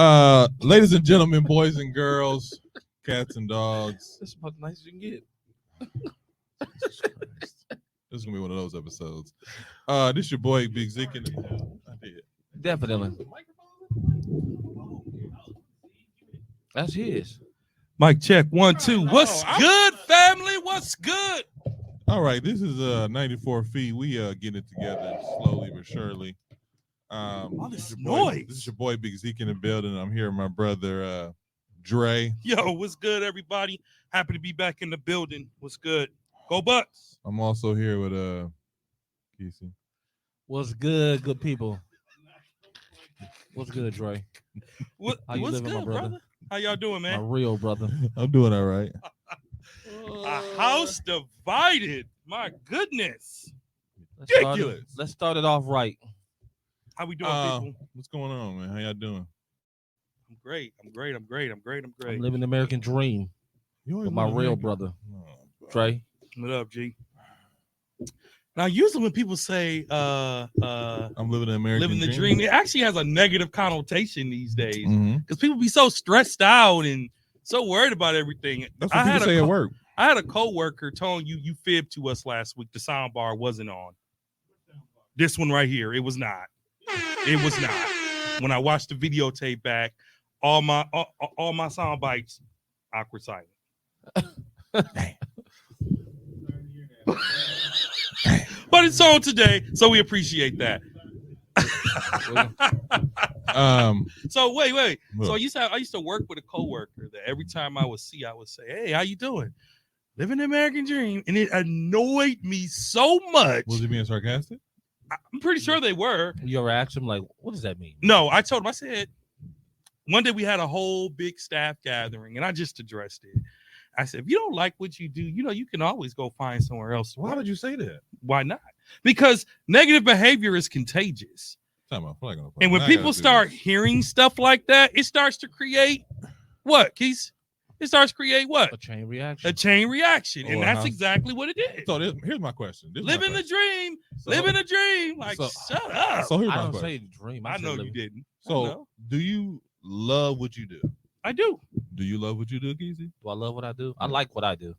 Ladies and gentlemen, boys and girls, cats and dogs. This is about the nicest you can get. Jesus Christ. This is gonna be one of those episodes. This your boy Big Zeke in the I did. Definitely. That's his. Mic check 1 2. What's Oh, good, family? What's good? All right, this is 94 feet. We getting it together slowly but surely. This is noise. This is your boy Big Zeke in the building. I'm here with my brother Dre. Yo, what's good, everybody? Happy to be back in the building. What's good? Go Bucks. I'm also here with Kesey. What's good, good people? What's good, Dre? What's living, good, my brother? How y'all doing, My man? real brother. I'm doing all right. A house divided. My goodness. Ridiculous. Let's start it off right. How we doing, people? What's going on, man? How y'all doing? I'm great. I'm great. I'm living the American dream You always with my live real American. brother, Oh, bro. Trey. What up, G? Now, usually when people say I'm living the American living the dream, it actually has a negative connotation these days. Because Mm-hmm. people be so stressed out and so worried about everything. That's what people say at work. I had a coworker telling you fibbed to us last week. The sound bar wasn't on. This one right here, it was not. It was not. When I watched the videotape back, all my sound bites, awkward silent. But it's on today, so we appreciate that. So wait. So I used to work with a coworker that every time I would see, I would say, "Hey, how you doing? Living the American dream," and it annoyed me so much. Was he being sarcastic? I'm pretty sure they were. You ever asked him, like, what does that mean? No, I told him. I said one day we had a whole big staff gathering, and I just addressed it. I said, if you don't like what you do, you can always go find somewhere else. Why would you say that? Why not? Because negative behavior is contagious. And when people start hearing stuff like that, it starts to create what, Keith? It starts to create what? A chain reaction. A chain reaction. And Or that's how- exactly what it is. So here's my question. Living the dream. Living the dream. Like, shut up. So here's I my don't question. say dream. I say know you living. didn't. So do you love what you do? I do. Do you love what you do, Keezy? Do I love what I do? I like what I do.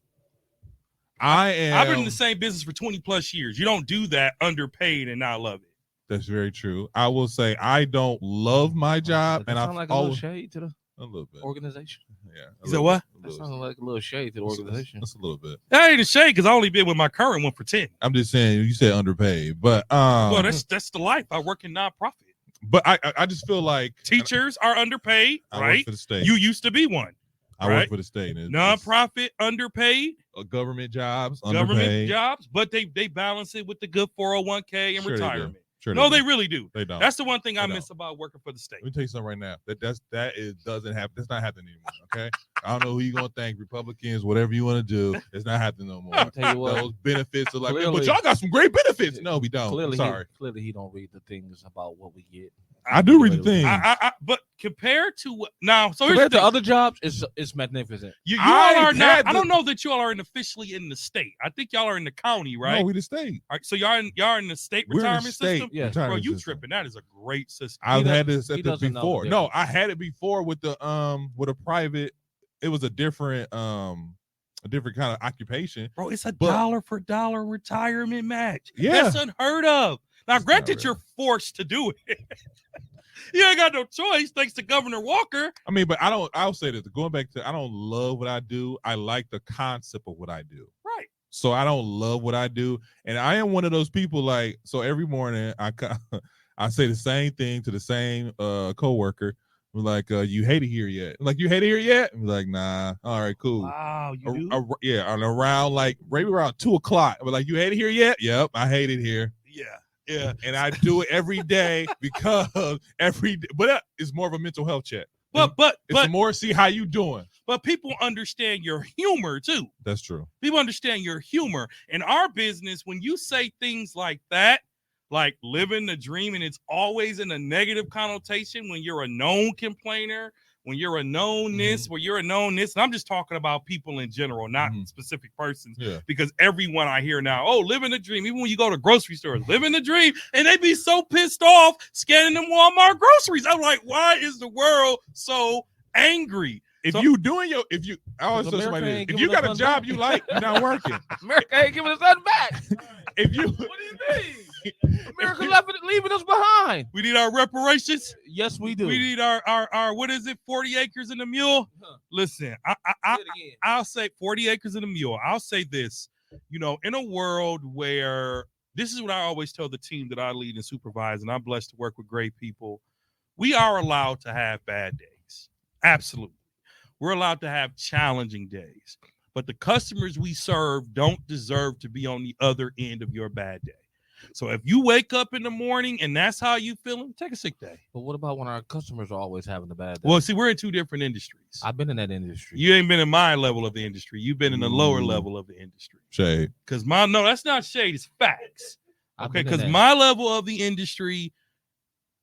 I've been in the same business for 20 plus years. You don't do that underpaid and not love it. That's very true. I will say I don't love my job, That and sound like a little shade to the a little bit. organization. Yeah. You said what? That sounds like a little shade to the organization. That's a little bit. That ain't a shade because I only been with my current one for 10. I'm just saying you said underpaid, but Well, that's the life. I work in nonprofit. but I just feel like Teachers are underpaid, I work right? for the state. You used to be one. I right? work for the state. Nonprofit underpaid, Government jobs government underpaid. jobs, but they balance it with the good 401k and Sure they do. retirement. Sure No, do. they really do. They don't. That's the one thing I They miss don't. about working for the state. Let me tell you something right now. Doesn't happen. That's not happening anymore. Okay. I don't know who you gonna thank, Republicans, whatever you want to do. It's not happening no more. I'll tell you what. Those benefits are like, Clearly- but y'all got some great benefits. No, we don't. Clearly, Sorry. Clearly, he don't read the things about what we get. I do read the thing. But compared to what now, so here's Compared the to thing. other jobs, it's magnificent. You I all are not. had I don't know that you all are officially in the state. I think y'all are in the county, right? No, we the state. All right, so y'all in the state We're in the retirement state system. Yes. Bro, retirement you system. tripping? That is a great system. I've He had does- this he at the doesn't know the before. No, difference. I had it before with a private. It was a different kind of occupation. Bro, it's a But- dollar for dollar retirement match. Yeah. That's unheard of. Now, It's not granted, real. you're forced to do it. You ain't got no choice, thanks to Governor Walker. I mean, but I'll say this. Going back to, I don't love what I do. I like the concept of what I do. Right. So I don't love what I do, and I am one of those people. Like, so every morning I say the same thing to the same coworker. We're like, you hate it here yet? I'm like, you hate it here yet? I'm like, nah. All right, cool. Wow, you do? Yeah, and around like maybe around 2:00. We're like, you hate it here yet? Yep, I hate it here. Yeah. And I do it every day because but it's more of a mental health check. But It's more see how you doing. but people understand your humor too. That's true. People understand your humor. In our business, when you say things like that, like living the dream, and it's always in a negative connotation when you're a known complainer, when you're a known this, where you're a known this, and I'm just talking about people in general, not specific persons. Yeah. Because everyone I hear now, oh, living the dream. Even when you go to grocery stores, living the dream, and they be so pissed off scanning them Walmart groceries. I'm like, why is the world so angry? If So- you doing your, if you, I always tell America somebody, ain't if giving you got us a job nothing you like, you're not working. America ain't giving us nothing back. If you, What do you mean? America leaving us behind. We need our reparations. Yes, we do. We need our what is it? 40 acres and a mule. Huh. Listen, Say it again. I'll say 40 acres and a mule. I'll say this, in a world where this is what I always tell the team that I lead and supervise, and I'm blessed to work with great people. We are allowed to have bad days. Absolutely. We're allowed to have challenging days, but the customers we serve don't deserve to be on the other end of your bad day. So if you wake up in the morning and that's how you feeling, take a sick day. But what about when our customers are always having a bad day? Well, see, we're in two different industries. I've been in that industry. You ain't been in my level of the industry. You've been in the lower level of the industry. shade. Because no, that's not shade. It's facts. I've Okay, been in because that. my level of the industry,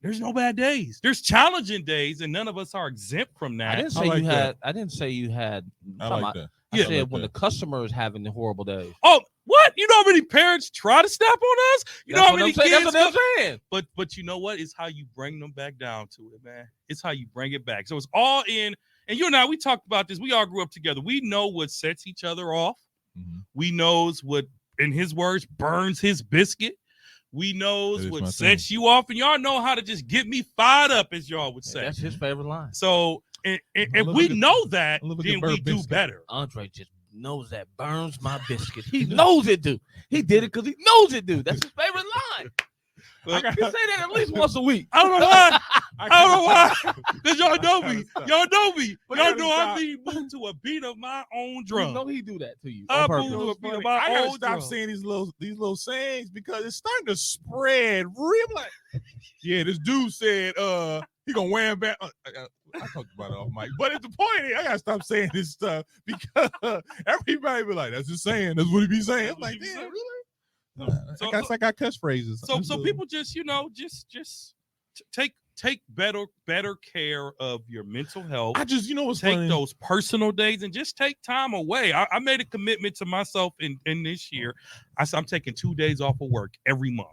there's no bad days. There's challenging days, and none of us are exempt from that. I didn't I say like you that. had. I didn't say you had. I like that. I Yeah, said like when that. the customer is having the horrible days. Oh, what? You know how many parents try to snap on us? You know That's how what many I'm saying. kids? That's what come- I'm saying. But you know what? It's how you bring them back down to it, man. It's how you bring it back. So it's all in. And you and I, we talked about this. We all grew up together. We know what sets each other off. Mhm. We knows what, in his words, burns his biscuit. We That knows is my what sets you off, and y'all know how to just get me fired up, as y'all would say. That's his favorite line. So if love we a good- know that, I love a then good we burnt do biscuit. better. Andre just knows that burns my biscuit. He knows it do. He did it because he knows it do. That's his favorite line. But He say that at least once a week. I don't know why. I don't know why. Stop. Because y'all know me. Y'all know me. But Y'all gotta know I stop. be moved to a beat of my own You drum. know he do that to you. I on purpose. move to a beat of I my gotta own stop drum. saying these little sayings because it's starting to spread. Real like, yeah, this dude said he gonna wear him back. I talked about it off mic, but at the point is, I gotta stop saying this stuff because everybody be like, "That's just saying. That's what he be saying." I'm like, damn, really? So- I guess I got catchphrases. So people just take better care of your mental health. I just what's Take funny? those personal days and just take time away. I made a commitment to myself in this year. I said I'm taking 2 days off of work every month.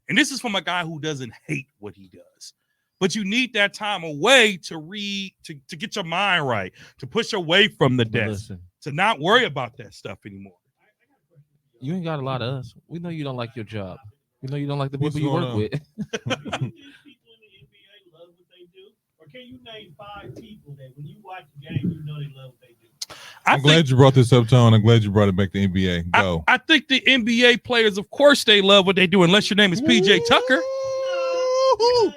And this is from a guy who doesn't hate what he does. But you need that time away to read, to get your mind right, to push away from the But desk, listen, to not worry about that stuff anymore. you ain't got a lot of us. We know you don't like your job. We know you don't like the What's people you going work on? with. Do you think people in the NBA love what they do? Or can you name 5 people that when you watch the game, you know they love what they do? I'm glad you brought this up, Tone. I'm glad you brought it back to NBA. Go. I think the NBA players, of course, they love what they do, unless your name is PJ Tucker. Woo-hoo.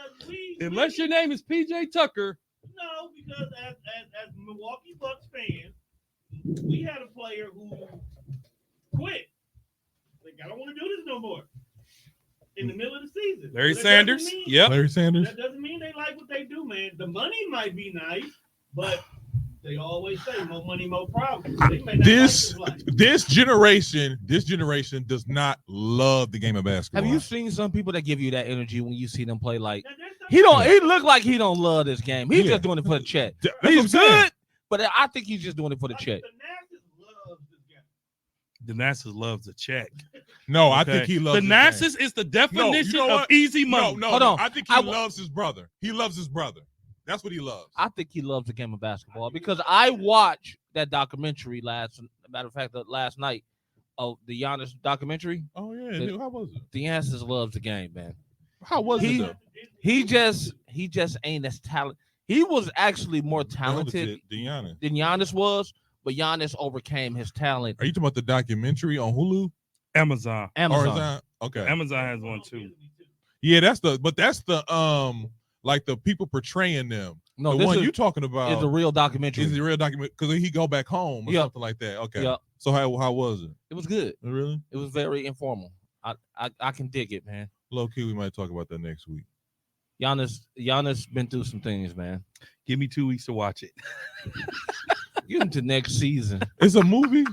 Unless your name is PJ Tucker. No, because as Milwaukee Bucks fans, we had a player who quit. Like, I don't want to do this no more. In the middle of the season. Larry That Sanders. doesn't mean- Yep. Larry Sanders. That doesn't mean they like what they do, man. The money might be nice, but they always say more money, more problems. They may not This like life. this generation does not love the game of basketball. Have you seen some people that give you that energy when you see them play? Like Now, there's some- he don't. He look like he don't love this game. He's Yeah. just doing it for the check. That's what I'm He's saying. good, but I think he's just doing it for the check. The Nassas loves this game. The Nassas loves a check. No, I Okay? think he loves the his Nassas is the you definition know of what? easy game. money. No, Hold on. I think he I- loves his brother. He loves his brother. That's what he loves. I think he loves the game of basketball because I watched that documentary last night. Oh, the Giannis documentary. Oh yeah, dude, how was it? The Giannis loves the game, man. How was He- it? Though? He just ain't as talented. He was actually more talented Deanna. than Giannis was, but Giannis overcame his talent. Are you talking about the documentary on Hulu? Amazon. Or is Amazon. that okay? Amazon has one too. Yeah, that's the like the people portraying them. No, the this one is you talking about a real documentary. is the real document because he go back home or Yep. something like that. Okay. Yep. So how was it? It was good. Really? It was very informal. I can dig it, man. Low key, we might talk about that next week. Giannis been through some things, man. Give me 2 weeks to watch it. Get into next season. It's a movie.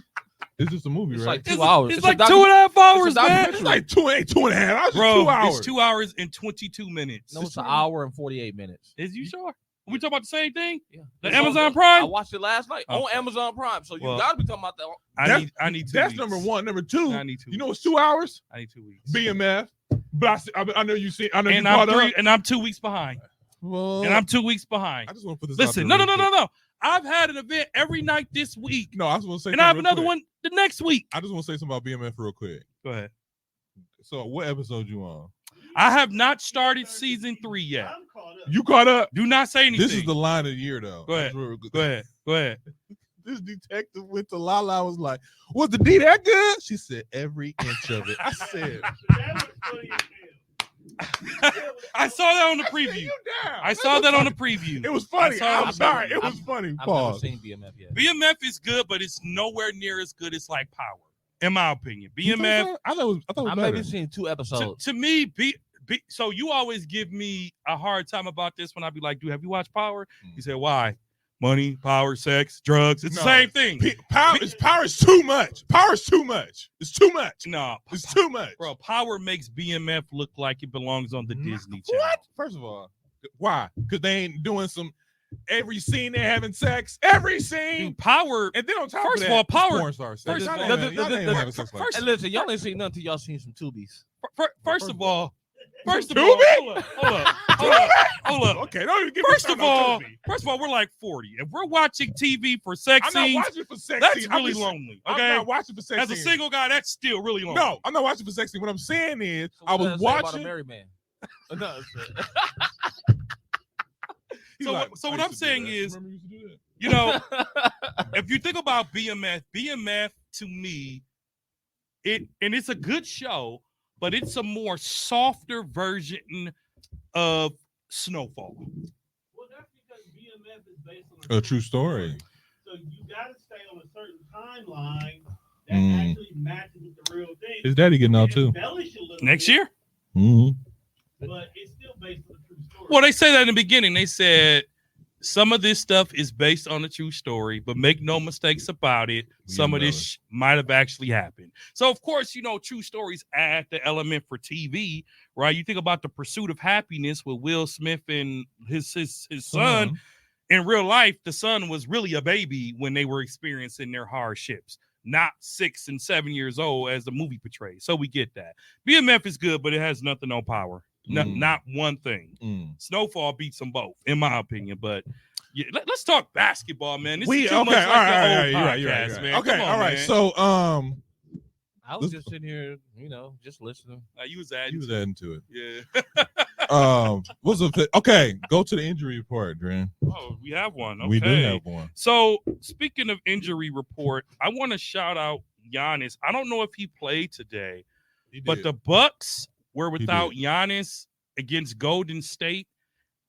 It's just a movie, It's right? like 2 hours. It's a like docu- 2.5 hours, it's a man. It's like two and a half hours. Bro, 2 hours. it's 2 hours and 22 minutes. No, it's an hour and 48 minutes. Is you sure? We talking about the same thing? Yeah. The It's Amazon on- Prime? I watched it last night on Okay. Amazon Prime. So you Well, got to be talking about that. I need 2 That's weeks. number one. Number two, I need 2 you know weeks. it's 2 hours? I need 2 weeks. BMF. But I know you see. I know you And caught up. I'm 2 weeks behind. Well, And I'm 2 weeks behind. I just want to put this. Listen, out no. there real quick. I've had an event every night this week, No, I just want to say. and I have something real another quick. one the next week. I just want to say something about BMF real quick. Go ahead. So, what episode you on? I have not started season 3 yet. I'm caught up. You caught up. Do not say anything. This is the line of the year, though. Go ahead. Go ahead. Go ahead. This detective went to Lala. Was like, "Was the D that good?" She said, "Every inch of it." I said, That was funny as hell. I saw that on the I said, preview. "You down." I saw that on the preview. It was funny. I saw it. I'm sorry. It was I've- funny. I've Pause. never seen BMF yet. BMF is good, but it's nowhere near as good as like Power, in my opinion. You think BMF so? I thought it was I've better. maybe seen 2 episodes. to me, so you always give me a hard time about this when I be like, dude, have you watched Power? You say, why? Money, power, sex, drugs. It's No. the same thing. Power is too much. Power is too much. It's too much. No, It's too much. bro, Power makes BMF look like it belongs on the Disney Channel. What? First of all, why? Because they ain't doing every scene they're having sex. Every scene. Dude, Power. And then on top First of of all, that, Power- porn star sex. first Y'all of ain't all- having- y'all ain't having sex like first- that. And listen, y'all ain't seen nothing till y'all seen some tubies. First of all, Tubi? hold up. Okay, don't even give me First of time on all, Tubi. we're like 40. If we're watching TV for sex I'm not scenes, watching for sex that's scenes. I'm really just- lonely. I'm Okay, not watching for sex as a scenes. single guy, that's still really lonely. No, I'm not watching for sex scenes. What I'm saying is, So I what was does that say about a watching. married man. No, He's So like, what- so "I what used I'm to do saying that." is- Remember you used to do that? You know, if you think about BMF to me, it's a good show, but it's a more softer version of Snowfall. Well, that's because BMF is based on A true story. So you got to stay on a certain timeline that Mm. actually matches with the real thing. His daddy getting out too. Embellish a little Next bit, year? Mm-hmm. but it's still based on a true story. Well, they say that in the beginning. They said some of this stuff is based on a true story, but make no mistakes about it. Some of this might have actually happened. So, of course, you know, true stories add the element for TV, right? You think about The Pursuit of Happiness with Will Smith and his son. In real life, the son was really a baby when they were experiencing their hardships, not 6 and 7 years old as the movie portrays. So we get that. BMF is good, but it has nothing on Power. Not one thing. Snowfall beats them both, in my opinion. But yeah, let's talk basketball, man. This is too much like the old podcast, man. Okay, Come on, all right. man. So, I was just sitting here, just listening. You was adding. you was adding to it. Yeah. What's the okay? Go to the injury report, Dren. Oh, we have one. Okay. We do have one. So, speaking of injury report, I want to shout out Giannis. I don't know if he played today, but the Bucks were without Giannis against Golden State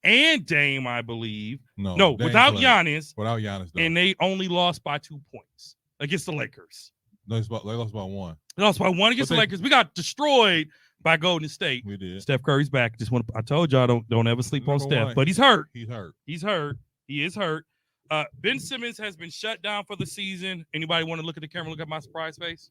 and Dame, I believe. no, they without ain't played. Giannis, Without Giannis, though. and they only lost by 2 points against the Lakers. they lost by one. They lost by one against But the they- Lakers. We got destroyed by Golden State. We did. Steph Curry's back. I told y'all don't ever sleep on Number Steph, one. but he's hurt. He's hurt. He's hurt. He is hurt. Ben Simmons has been shut down for the season. Anybody want to look at the camera? Look at my surprise face.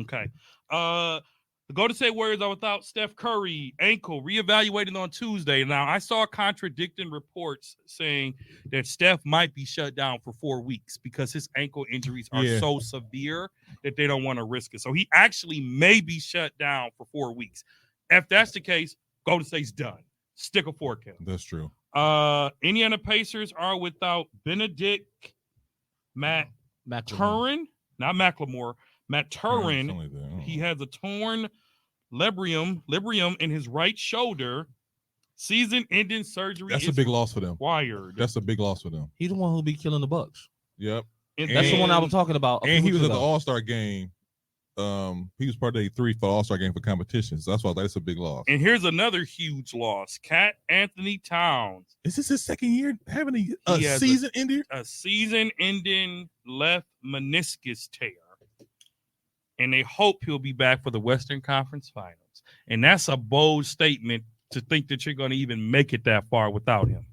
Okay. The Golden State Warriors are without Steph Curry, ankle, reevaluated on Tuesday. Now, I saw contradicting reports saying that Steph might be shut down for 4 weeks because his ankle injuries are so severe that they don't want to risk it. So he actually may be shut down for 4 weeks. If that's the case, Golden State's done. Stick a fork in. That's true. Indiana Pacers are without Benedict Turin, not Macklemore. Matt Turin. He has a torn librium in his right shoulder. Season-ending surgery. That's a big loss for them. Required. That's a big loss for them. He's the one who'll be killing the Bucks. Yep. That's the one I was talking about. And he was at the All-Star game. He was part of the 3 for the All-Star game for competitions. So that's why that's a big loss. And here's another huge loss. Cat Anthony Towns. Is this his second year having a He has season ending? A season-ending left meniscus tear. And they hope he'll be back for the Western Conference Finals. And that's a bold statement to think that you're going to even make it that far without him.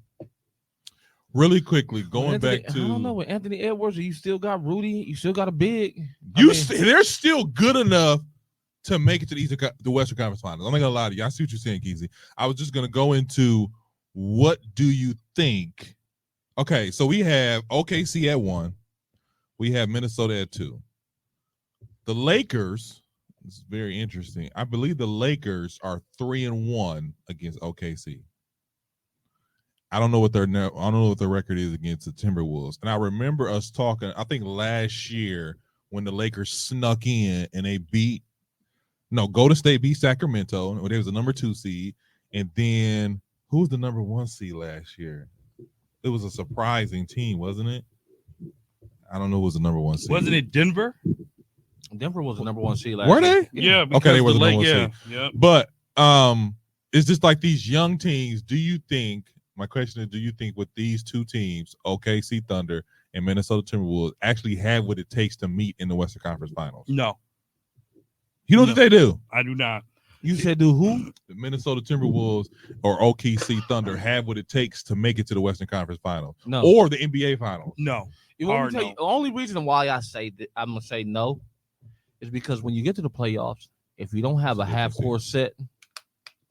Really quickly, going Anthony, back to I don't know, with Anthony Edwards, you still got Rudy, you still got a big. they're still good enough to make it to the Western Conference Finals. I'm not gonna lie to you. I see what you're saying, Keezy. I was just gonna go into what do you think? Okay, so we have OKC at 1. We have Minnesota at 2. The Lakers, this is very interesting. I believe the Lakers are 3-1 against OKC. I don't know what their record is against the Timberwolves. And I remember us talking, I think last year when the Lakers snuck in and they Golden State beat Sacramento, when they was the number 2 seed. And then who was the number 1 seed last year? It was a surprising team, wasn't it? I don't know who was the number 1 seed. Wasn't it Denver? Denver was the number 1 seed last Were year. they? Yeah. Okay, they were the number 1 yeah. seed. Yep. But it's just like these young teams. My question is, do you think with these two teams, OKC Thunder and Minnesota Timberwolves, actually have what it takes to meet in the Western Conference Finals? No, You know what they do? I do not. You said do who? The Minnesota Timberwolves or OKC Thunder have what it takes to make it to the Western Conference Finals No. or the NBA Finals. No. You want me Hard to tell no. you, the only reason why I say that I'm gonna say no is because when you get to the playoffs, if you don't have a It's half different. court set,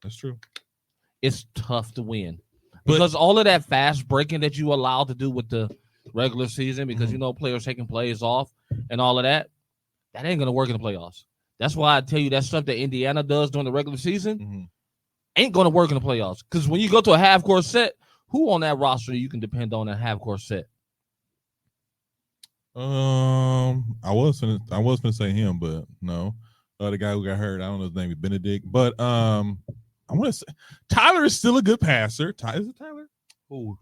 That's true. it's tough to win. But- Because all of that fast breaking that you allowed to do with the regular season, because Mhm. you know players taking plays off and all of that, that ain't gonna work in the playoffs. That's why I tell you that stuff that Indiana does during the regular season Mhm. ain't gonna work in the playoffs. Because when you go to a half court set, who on that roster you can depend on a half court set? I was gonna say him, but no. The guy who got hurt, I don't know his name is Benedict, but I want to say Tyler is still a good passer. Is it Tyler? Who?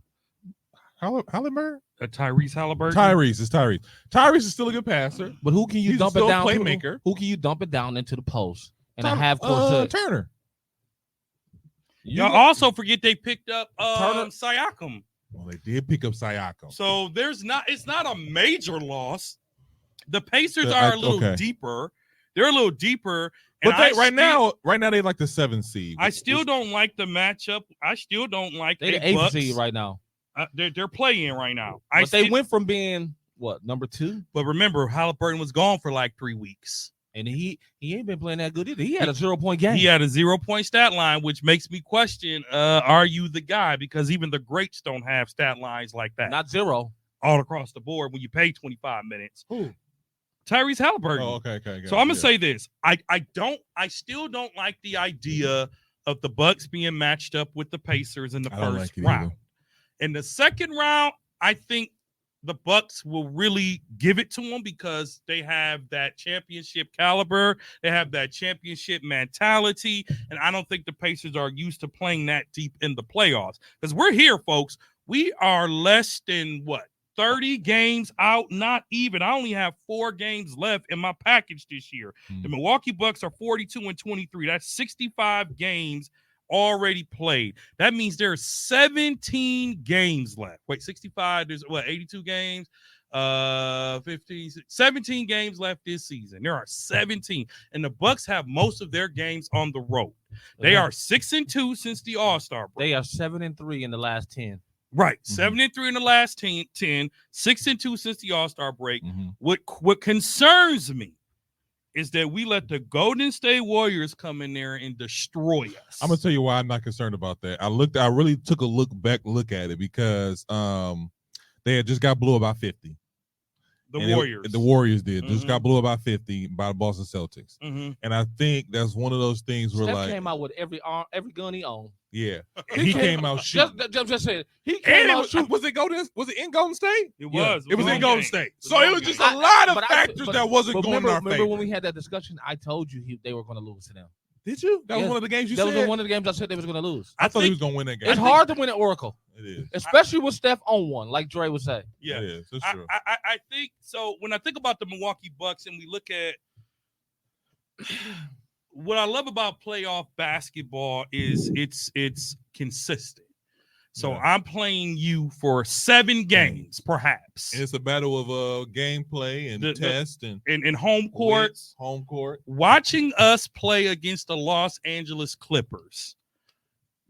Halliburton? Tyrese Halliburton. Tyrese is Tyrese. Tyrese is still a good passer. But who can you He's dump still it a down? playmaker. Who can you dump it down into the post and a Tyler- half court set? Turner. Y'all also forget they picked up Turner- Siakam. Well, they did pick up Siakam. So it's not a major loss. The Pacers The- are a little okay. deeper. They're a little deeper. And But they, I right now they like the 7th seed. I still don't like the matchup. I still don't like They the the eighth Bucks. seed right now. They're playing right now. But they went from being what, number 2? But remember, Halliburton was gone for like 3 weeks. And he ain't been playing that good either. He had a 0-point game. He had a 0-point stat line, which makes me question: are you the guy? Because even the greats don't have stat lines like that. Not 0. All across the board when you pay 25 minutes. Who? Tyrese Halliburton. Oh, okay. So I'm gonna say this: I still don't like the idea of the Bucks being matched up with the Pacers in the I don't first like it round. either. In the second round, I think the Bucks will really give it to them because they have that championship caliber, they have that championship mentality, and I don't think the Pacers are used to playing that deep in the playoffs. Because we're here, folks. We are less than 30 games out, not even. I only have 4 games left in my package this year. The Milwaukee Bucks are 42-23. That's 65 games already played. That means there's 17 games left. Wait, 65, there's 82 games? 17 games left this season. There are 17. And the Bucks have most of their games on the road. They are 6-2 since the All-Star break. They are 7-3 in the last 10. Right, 7-3 in the last 10, 6-2 since the All-Star break. Mm-hmm. What concerns me is that we let the Golden State Warriors come in there and destroy us. I'm gonna tell you why I'm not concerned about that. I really took a look at it because they had just got blew about 50. the Warriors. The Warriors did. Just Mhm. got blew about 50 by the Boston Celtics. Mm-hmm. And I think that's one of those things where Steph like came out with every gun he owned. yeah. And he came out shooting. Just said he And came it out was, shooting. was it in Golden State? It Yeah. was. It was in one Golden game. State. was So it one was game. just a lot of But factors that wasn't going in our remember favor. when we had that discussion, I told you they were going to lose to them. Did you? That was Yeah. one of the games you That said? was one of the games I said they was going to lose. I thought he think- was going to win that game. It's hard to win at Oracle, It is. especially with Steph on one, like Dre would say. Yeah. It is. It's I, true. I think so. When I think about the Milwaukee Bucks and we look at what I love about playoff basketball is it's consistent. So Yeah. I'm playing you for 7 games, perhaps, And it's a battle of gameplay and The- test and in home court. wits, home court. Watching us play against the Los Angeles Clippers,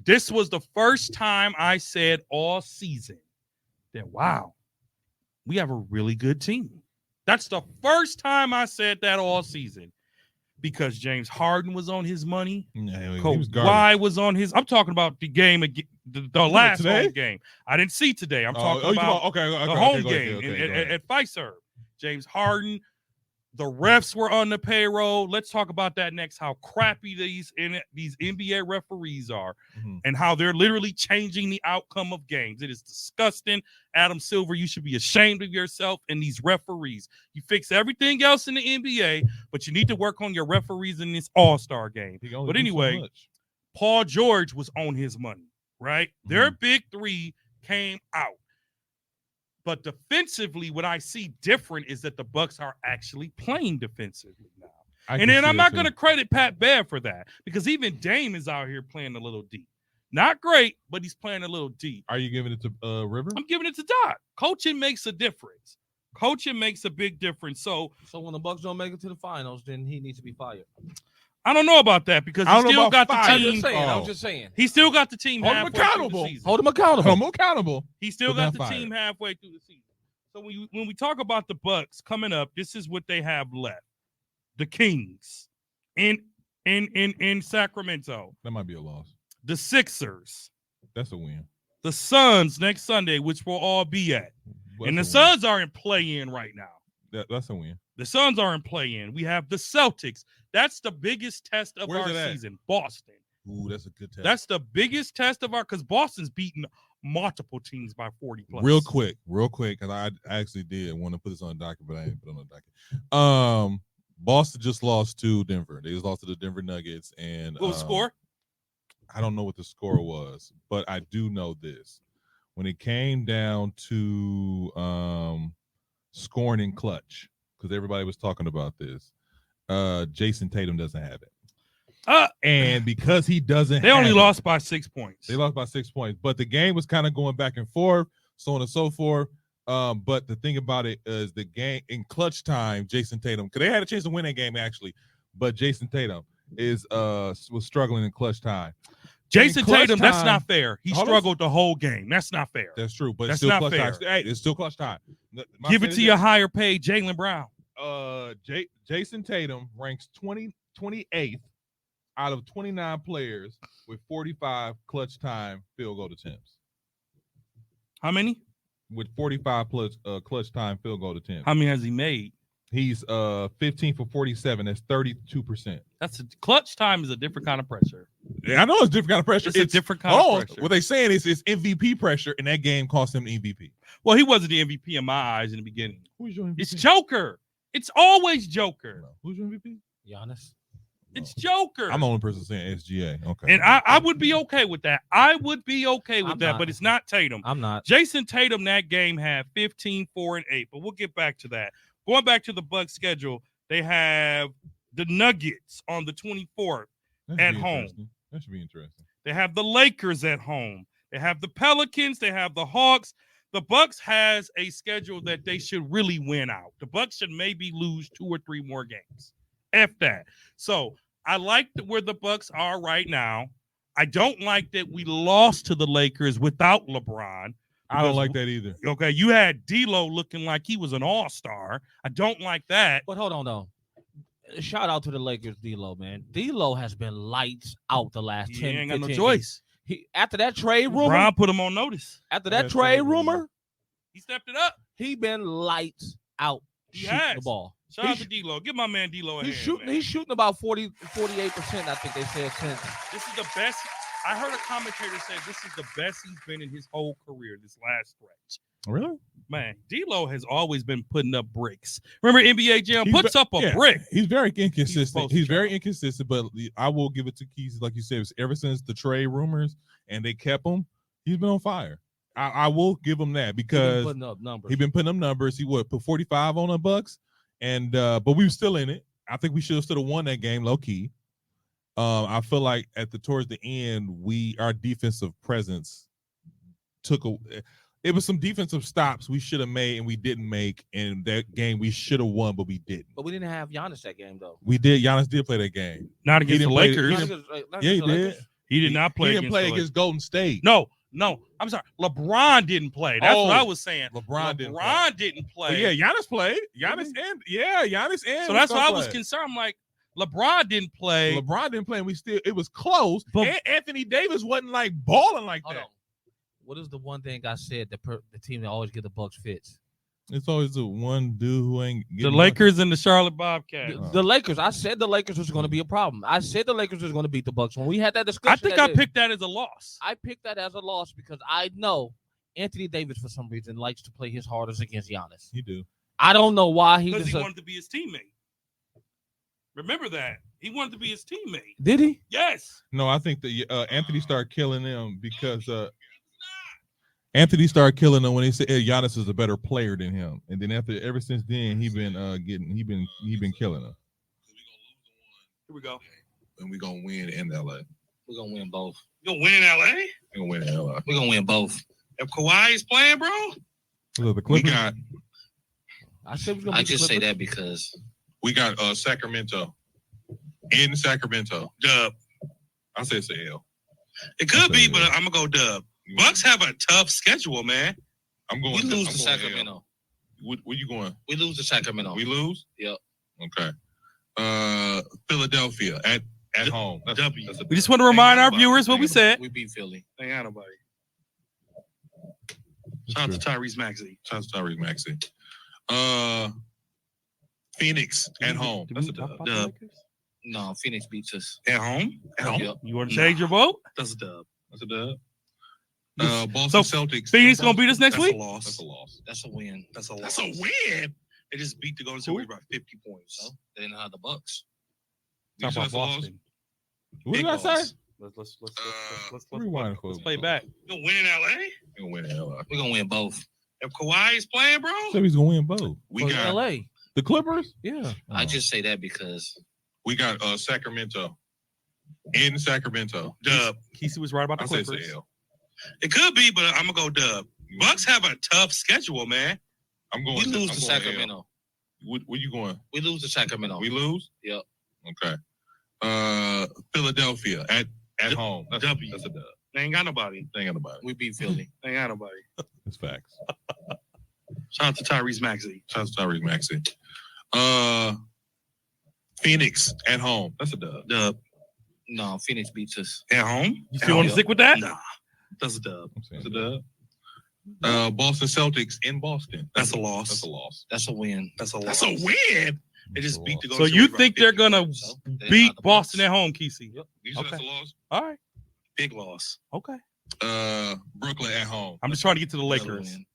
this was the first time I said all season that, wow, we have a really good team. That's the first time I said that all season because James Harden was on his money. Yeah, he Kawhi was garbage. was on his. I'm talking about the game, the last today? home game. I didn't see today. I'm talking you about okay, the okay, home go ahead, game go ahead. at Fiserv. James Harden, the refs were on the payroll. Let's talk about that next. How crappy these NBA referees are, Mhm. and how they're literally changing the outcome of games. It is disgusting. Adam Silver, you should be ashamed of yourself and these referees. You fix everything else in the NBA, but you need to work on your referees in this All-Star game. He can only But do so anyway, much. Paul George was on his money, right? Their Mm-hmm. big three came out. But defensively, what I see different is that the Bucks are actually playing defensively now. I And can then see I'm that not too. going to credit Pat Bev for that, because even Dame is out here playing a little deep. Not great, but he's playing a little deep. Are you giving it to River? I'm giving it to Doc. Coaching makes a difference. Coaching makes a big difference. So So when the Bucks don't make it to the finals, then he needs to be fired. I don't know about that, because I he don't know still about got the fired. I'm team. just saying. I'm Oh. just saying. He still got the team Hold him halfway through the accountable. season. Hold him accountable. I'm accountable. He still But got not the fired. team halfway through the season. So when we talk about the Bucks coming up, this is what they have left: the Kings in Sacramento, That might be a loss. the Sixers, That's a win. the Suns next Sunday, which we'll all be at, That's and the a win. Suns are in play-in right now. That's a win. The Suns are in play-in. We have the Celtics. That's the biggest test of Where's our it at? season. Boston. Ooh, that's a good test. That's the biggest test of our, because Boston's beaten multiple teams by 40 plus. real quick, because I actually did want to put this on the docket, but I ain't put it on the docket. Boston just lost to Denver. They just lost to the Denver Nuggets, and What was the score? I don't know what the score was, but I do know this: when it came down to scoring in clutch, because everybody was talking about this, Jason Tatum doesn't have it. And because he doesn't, They only have it, lost by 6 points. they lost by 6 points, but the game was kind of going back and forth, so on and so forth. But the thing about it is the game in clutch time, Jason Tatum, because they had a chance to win that game actually, but Jason Tatum was struggling in clutch time. Jason In clutch Tatum, that's time- not fair. He Hold on. struggled the whole game. That's not fair. That's true, but That's it's still not clutch fair. time. Hey, it's still clutch time. Give it to your higher paid Jaylen Brown. Jason Tatum ranks 28th out of 29 players with 45 clutch time field goal attempts. How many? With 45 plus clutch time field goal attempts. How many has he made? He's 15 for 47. That's 32%. That's clutch time is a different kind of pressure. Yeah, I know it's a different kind of pressure. It's a different kind hold of on. pressure. What they saying is it's MVP pressure, and that game cost him the MVP. Well, he wasn't the MVP in my eyes in the beginning. Who's your MVP? It's Joker. It's always Joker. No. Who's your MVP? Giannis. It's Joker. I'm the only person saying SGA. Okay. And I would be okay with that. I would be okay with I'm that, not. but it's not Tatum. I'm not. Jason Tatum that game had 15, 4, and 8, but we'll get back to that. Going back to the Bucks schedule, they have the Nuggets on the 24th. That should at be home. interesting. That should be interesting. They have the Lakers at home. They have the Pelicans. They have the Hawks. The Bucks has a schedule that they should really win out. The Bucks should maybe lose 2 or 3 more games. F that. So I like where the Bucks are right now. I don't like that we lost to the Lakers without LeBron. I don't like that either. Okay, you had D'Lo looking like he was an all-star. I don't like that. But hold on though. Shout out to the Lakers, D'Lo, man. D'Lo has been lights out the last He 10, ain't got no 15 choice. He after that trade rumor, Brown put him on notice. after Yeah, that trade trade rumor. rumor, He stepped it up. he been lights out He shooting has. the ball. Shout out to D'Lo. Give my man D'Lo a He's hand, shooting. man. He's shooting about 48%. I think they said since. This is the best. I heard a commentator say this is the best he's been in his whole career, this last stretch. Really? Man, D'Lo has always been putting up bricks. Remember NBA Jam He's puts up a Yeah, brick. He's very inconsistent. poster He's very child. inconsistent, but I will give it to Keys, like you said, ever since the trade rumors and they kept him, he's been on fire. I will give him that He's been because putting up numbers. he's been putting up numbers. He put 45 on the Bucks, and but we were still in it. I think we should have still won that game low key. I feel like towards the end, our defensive presence it was some defensive stops we should have made and we didn't make. In that game, we should have won, but we didn't. But we didn't have Giannis that game though. We did. Giannis did play that game. Not against the didn't play- Lakers. he Not didn't- against- not Yeah, he against the did. Lakers. He did not play. He didn't play the Lakers. against Golden State. No. I'm sorry. LeBron didn't play. That's what Oh, I was saying. LeBron didn't play. LeBron didn't But play. yeah, Giannis played. Giannis and So that's why I was played. concerned. I'm like, LeBron didn't play. LeBron didn't play, and it was close. But- And Anthony Davis wasn't like balling like Hold that. on. What is the one thing I said the team that always get the Bucks fits? It's always the one dude who ain't The getting Lakers and the Charlotte Bobcats. The Lakers. I said the Lakers was going to be a problem. I said the Lakers was going to beat the Bucks when we had that discussion. I think that I day. picked that as a loss. I picked that as a loss because I know Anthony Davis for some reason likes to play his hardest against Giannis. You do. I don't know why he Because just he wanted to be his teammate. Remember that. He wanted to be his teammate. did he? Yes. No, I think that Anthony started killing them because Anthony started killing them when he said Giannis is a better player than him, and then ever since then he been killing them. Here we go. And we gonna win in LA. We're gonna win both. You gonna win in LA? We gonna win in LA. We're gonna win both. If Kawhi is playing, bro. Look, the Clippers. I said we're gonna. I beat the just say Clippers. that because We got Sacramento. In Sacramento. Dub. I say it's a L. It could be, Okay. but I'm gonna go Dub. Bucks have a tough schedule, man. I'm we going. lose I'm to going Sacramento. L. Where you going? We lose to Sacramento. We lose? Yep. Okay. Philadelphia at home. W. That's a We just want to remind our viewers what we said. We beat Philly. Ain't got nobody. Shout out to Tyrese Maxey. Shout out to Tyrese Maxey. Phoenix at home. That's a dub. Dub. No, Phoenix beats us. At home? At home. Yep. You want to change your vote? That's a dub. That's a dub. Boston Celtics. Phoenix gonna beat us next That's week? a loss. That's a loss. That's a win. That's a That's a win. They just beat the Golden State Warriors by 50 points. So they didn't have the Bucks. You Talk said about that's a loss? Boston. What did Big I say? loss. Let's Rewind for play back. You gonna win in LA? We gonna win in LA. We're gonna win both. If Kawhi is playing, bro. So he's gonna win both. We For got LA. The Clippers. Yeah. I just say that because Sacramento. In Sacramento. Dub. Kesey was right about I the say it's Clippers. a L. It could be, but I'm gonna go Dub. Bucks have a tough schedule, man. I'm going. we lose I'm to going L. Sacramento. Where you going? We lose to Sacramento. We lose? Yep. Okay. Philadelphia at home. That's W. That's a dub. They ain't got nobody. They ain't got nobody. We beat Philly. They ain't got nobody. It's facts. Shout out to Tyrese Maxey. Shout out to Tyrese Maxey. Phoenix at home. That's a dub. Dub. No, Phoenix beats us. At home? You At still want to home. stick with that? Nah. That's a dub. I'm saying That's a dub. Boston Celtics in Boston. That's a loss. That's a loss. That's a win. That's a loss. That's a win. They just beat the So Golden So State you Warriors by think they're 50 gonna points. So they didn't beat have the Boston Bucks. at home, Kesey? You said Okay. that's a loss. All right. Big loss. Okay. Brooklyn at home. I'm just trying to get to the Another Lakers. win.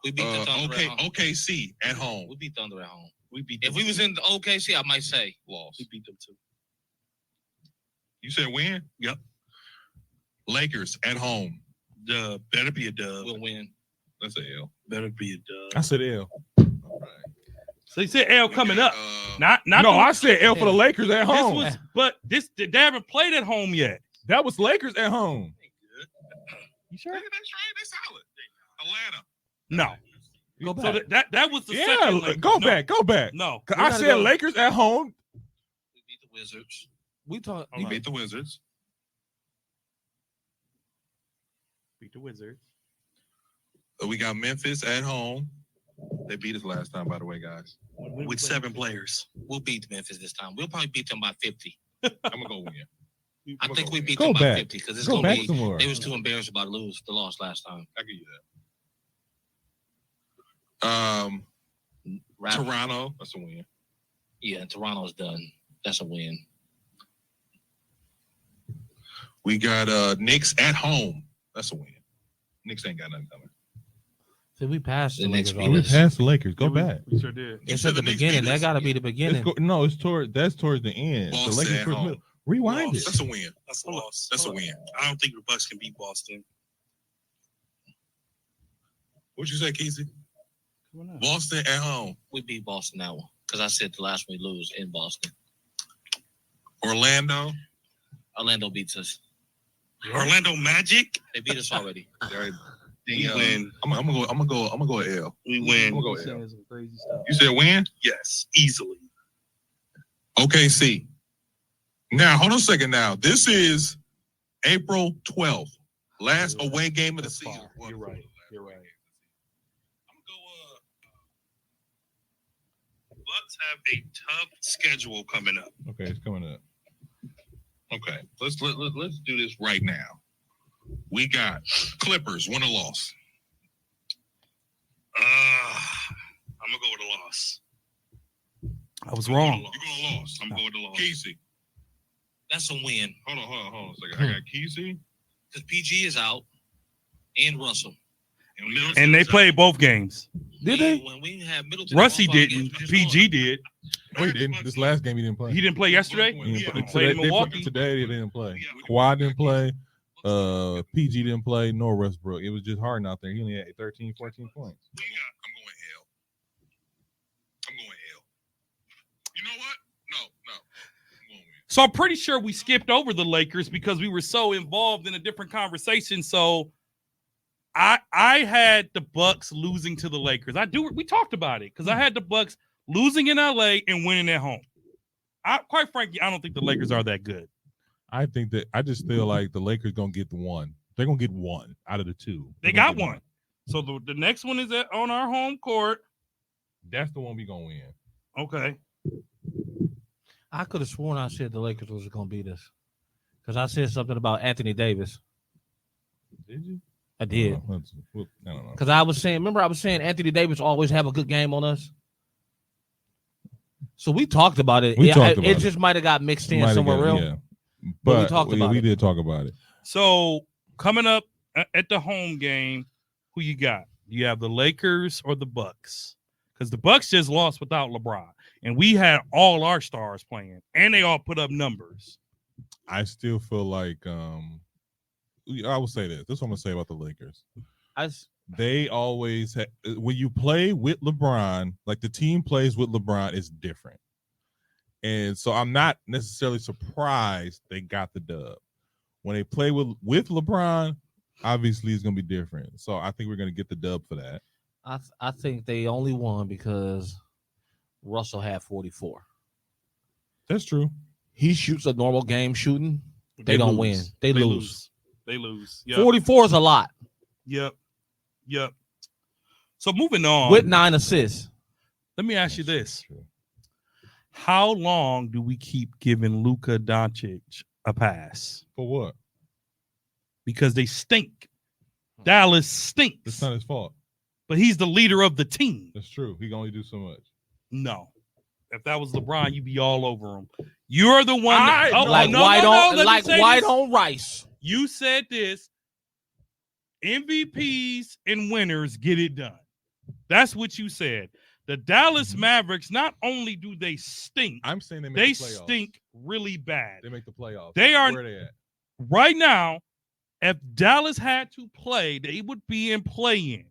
We beat the Thunder at home. OKC at home. We beat Thunder at home. We beat If we was in the OKC, I might say Loss. we beat them too. You said win? Yep. Lakers at home. Dub. Better be a dub. we'll win. That's a L. Better be a dub. I said L. All right. So you said L coming up. Uh, Not No, the- I said L for the Lakers at this home. was they haven't played at home yet. That was Lakers at home. You sure? That's right. They solid. Atlanta. No. Go So back. that was the Yeah, second Lakers. go No. back, go back. No. 'Cause We I gotta said go. Lakers at home. We beat the Wizards. We talk. We beat the Wizards. Beat the Wizards. We got Memphis at home. They beat us last time, by the way, guys. With 7 players. We'll beat Memphis this time. We'll probably beat them by 50. I'm gonna go win. I think we beat Go them back. by 50 because it's Go gonna back be. some more. They was too embarrassed about the loss last time. I give you that. Raptors. Toronto. That's a win. Yeah, Toronto's done. That's a win. We got Knicks at home. That's a win. Knicks ain't got nothing coming. See, we passed The the next Lakers beat We already. us. passed the Lakers. Go Yeah, we- back. We sure did. It's at the beginning. That got to be the beginning. No, it's toward that's towards the end. Boston the Lakers at towards home. middle. Rewind Lost. it. That's a win. That's a loss. That's a win. I don't think the Bucks can beat Boston. What'd you say, Kesey? Come on. Boston at home. We beat Boston that one because I said the last one we lose in Boston. Orlando. Orlando beats us. Orlando Magic. They beat us already. We win. I'm gonna go L. We I'm win. gonna go L. Some crazy stuff. You said win? Yes, easily. OKC. Now, hold on a second now. This is April 12th. Last away game of the That's season. far. You're right. You're right. I'm gonna go Bucks Lakers have a tough schedule coming up. Okay, it's coming up. Okay, let's do this right now. We got Clippers, win or loss. I'm gonna go with a loss. I was wrong. You're going to loss. I'm going to loss. Casey. That's a win Hold on a second. I got Casey. because PG is out and Russell. And Middleton And they is out. played both games. Did they? When we have Middleton, Rusty off our didn't. games, PG did. Oh, he didn't. This last game he didn't play. He didn't play yesterday. He didn't play. He played in Today- Milwaukee. Today he didn't play. Kawhi didn't play. PG didn't play, nor Westbrook. It was just Harden out there. He only had 13, 14 points. I'm going hell. I'm going hell. You know what? No. I'm going win. So I'm pretty sure we skipped over the Lakers because we were so involved in a different conversation. So I had the Bucks losing to the Lakers. We talked about it because I had the Bucks losing in LA and winning at home. Quite frankly, I don't think the Lakers are that good. I just feel like the Lakers gonna get the one. They're gonna get one out of the two. They They're gonna got get one. So the next one is on our home court. That's the one we gonna win. Okay. I could have sworn I said the Lakers was going to beat us because I said something about Anthony Davis. Did you? I did. I don't know. Because I was saying Anthony Davis always have a good game on us. So we talked about it. We talked it about it. just might have got mixed in Might have somewhere got- else. Yeah. But we But talked about we it. did talk about it. So coming up at the home game, who you got? You have the Lakers or the Bucks? Because the Bucks just lost without LeBron, and we had all our stars playing, and they all put up numbers. I still feel like I will say this. This is what I'm gonna say about the Lakers. They always when you play with LeBron, like the team plays with LeBron, is different. And so I'm not necessarily surprised they got the dub. When they play with LeBron, obviously it's gonna be different. So I think we're gonna get the dub for that. I think they only won because Russell had 44. That's true. He shoots a normal game shooting. They don't win. They lose. They lose. Yep. 44 is a lot Yep. So moving on. with 9 assists. Let me ask you That's this: true. how long do we keep giving Luka Doncic a pass? For what? Because they stink. Dallas It's stinks. not his fault. But he's the leader of the team. That's true. He can only do so much. No. If that was LeBron, you'd be all over him. You're the one. I know. Like let me say white this. on rice. You said this. MVPs and winners get it done. That's what you said. The Dallas Mhm. Mavericks, not only do they stink, I'm saying they make they the playoffs. stink really bad. They make the playoffs. They are- Where they at? Right now, if Dallas had to play, they would be in play-in.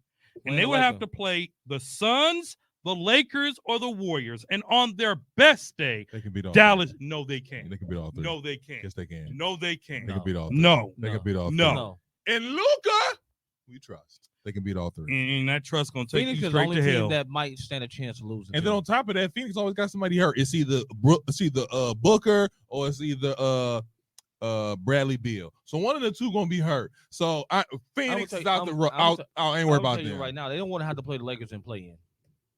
And they would have to play the Suns, the Lakers, or the Warriors. And on their best day, They can beat all. Dallas, three. no, they can't. They can beat all three. No, they can't. Yes, they can. No, they can't. They can beat all three. No. They can beat all three. No. And Luca, we trust. They can beat all three. And that trust gonna take Phoenix you is the straight only to team hell. that might stand a chance of losing. And to then them. on top of that, Phoenix always got somebody hurt. It's either Booker or it's either Bradley Beal. So one of the two gonna be hurt. So Phoenix is out the out. I ain't worried about you them. right now. They don't want to have to play the Lakers and play in.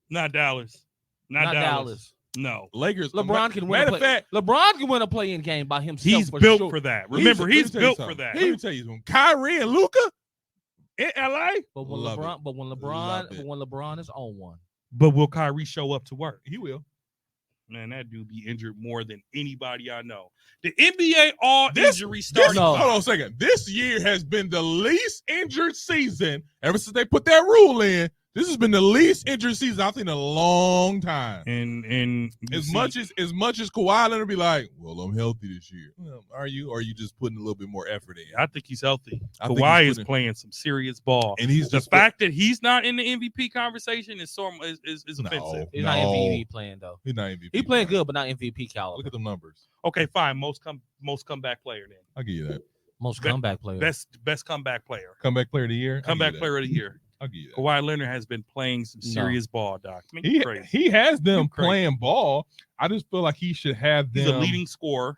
Not Dallas. Not Dallas. No. Lakers. LeBron can win. Matter of fact, LeBron can win a play-in game by himself. He's for built sure. for that. let Remember, me he's tell you built for something. that. Let me tell you something. Kyrie and Luca in LA. But when Love LeBron, it. but when Love LeBron, it. but when LeBron is on one, But will Kyrie show up to work? He will. Man, that dude be injured more than anybody I know. The NBA all This- injury This, started. No. Hold on a second. This year has been the least injured season ever since they put that rule in. This has been the least injured season I've seen in a long time. And As much as Kawhi Leonard be like, well, I'm healthy this year. Well, are you? Or are you just putting a little bit more effort in? I think he's healthy. I think Kawhi he's is putting- playing some serious ball. And he's The just fact that he's not in the MVP conversation is No. offensive. he's not No. MVP playing though. he's not MVP. He playing player. good, but not MVP Look caliber. at them numbers. Okay, fine. Most comeback player then. I'll give you that. Most Be- comeback player. Best comeback player. Comeback player of the year. I'll give Comeback you that. player of the year. I'll give you that. Kawhi Leonard has been playing some No. serious ball, Doc. I mean, you're crazy. He has them You're crazy. playing ball. I just feel like he should have them. He's a leading scorer.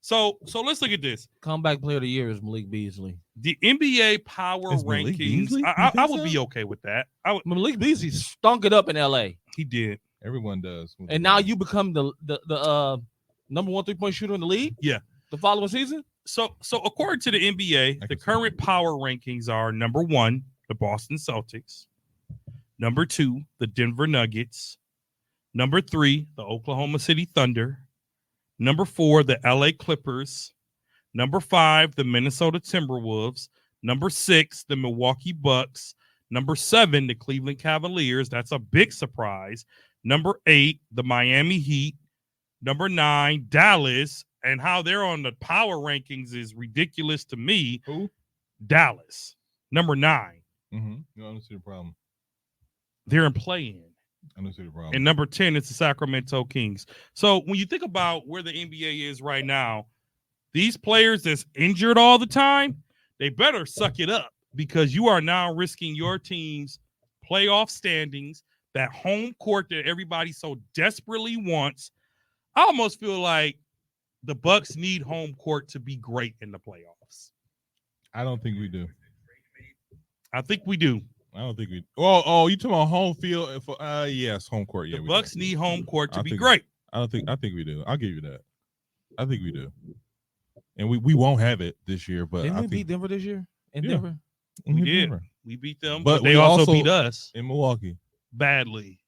So let's look at this. Comeback player of the year is Malik Beasley. The NBA power Is Malik rankings. Beasley? You I think would so? be okay with that. I would. Malik Beasley stunk it up in LA. He did. Everyone does. And now you become the number 1 3-point shooter in the league. Yeah. The following season. So according to the NBA, the current power rankings are number 1, the Boston Celtics, number 2, the Denver Nuggets, number 3, the Oklahoma City Thunder, number 4, the LA Clippers, number 5, the Minnesota Timberwolves, number 6, the Milwaukee Bucks, number 7, the Cleveland Cavaliers. That's a big surprise. Number 8, the Miami Heat, number 9, Dallas. And how they're on the power rankings is ridiculous to me. Who? Dallas, number 9. Mm-hmm. No, I don't see the problem. They're in play-in. I don't see the problem. And number 10 is the Sacramento Kings. So when you think about where the NBA is right now, these players that's injured all the time, they better suck it up because you are now risking your team's playoff standings, that home court that everybody so desperately wants. I almost feel like the Bucks need home court to be great in the playoffs. I don't think we do. I think we do. I don't think we. Oh, you talking about home field? For yes, home court. Yeah, The we Bucks do. need home court to I be think- great. I think we do. I'll give you that. I think we do. And we won't have it this year, but Didn't I we beat think Denver this year? In Yeah. Denver? We did. Denver. We beat them, But but they we also also- beat us In Milwaukee. badly.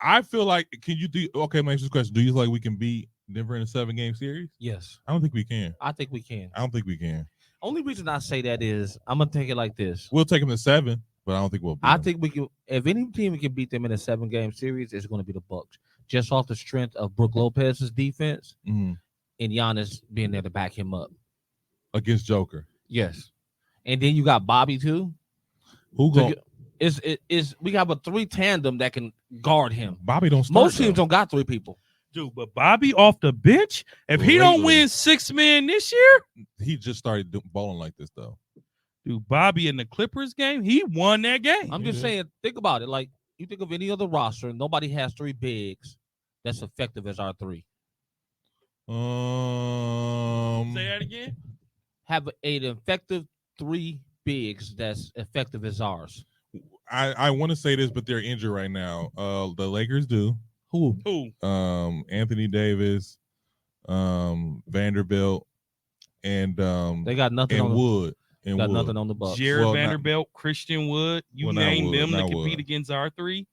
I feel like can you do okay, my next question. Do you feel like we can beat Denver in a 7-game series? Yes. I don't think we can. I think we can. I don't think we can. Only reason I say that is I'm gonna take it like this. We'll take them to 7, but I don't think we'll beat I them. think we can. If any team we can beat them in a 7-game series, it's going to be the Bucks, just off the strength of Brook Lopez's defense Mhm. and Giannis being there to back him up. Against Joker. Yes, and then you got Bobby too. Who So go? is we have a 3 tandem that can guard him. Bobby don't start. Most teams though. don't got 3 people. Dude, but Bobby off the bench, if he don't Lately. win 6 men this year, He just started balling like this though. dude, Bobby in the Clippers game, he won that game. I'm just saying, think about it. Like you think of any other roster, nobody has 3 bigs that's effective as our 3. Say that again. Have an effective 3 bigs that's effective as ours. I want to say this, but they're injured right now. The Lakers do. Who? Anthony Davis, Vanderbilt, and They got nothing on and the, Wood. And got Wood. nothing on the Bucks. Jared Well, not- Vanderbilt, Christian Wood, you Well, not name Wood, them that not compete Wood. against our 3,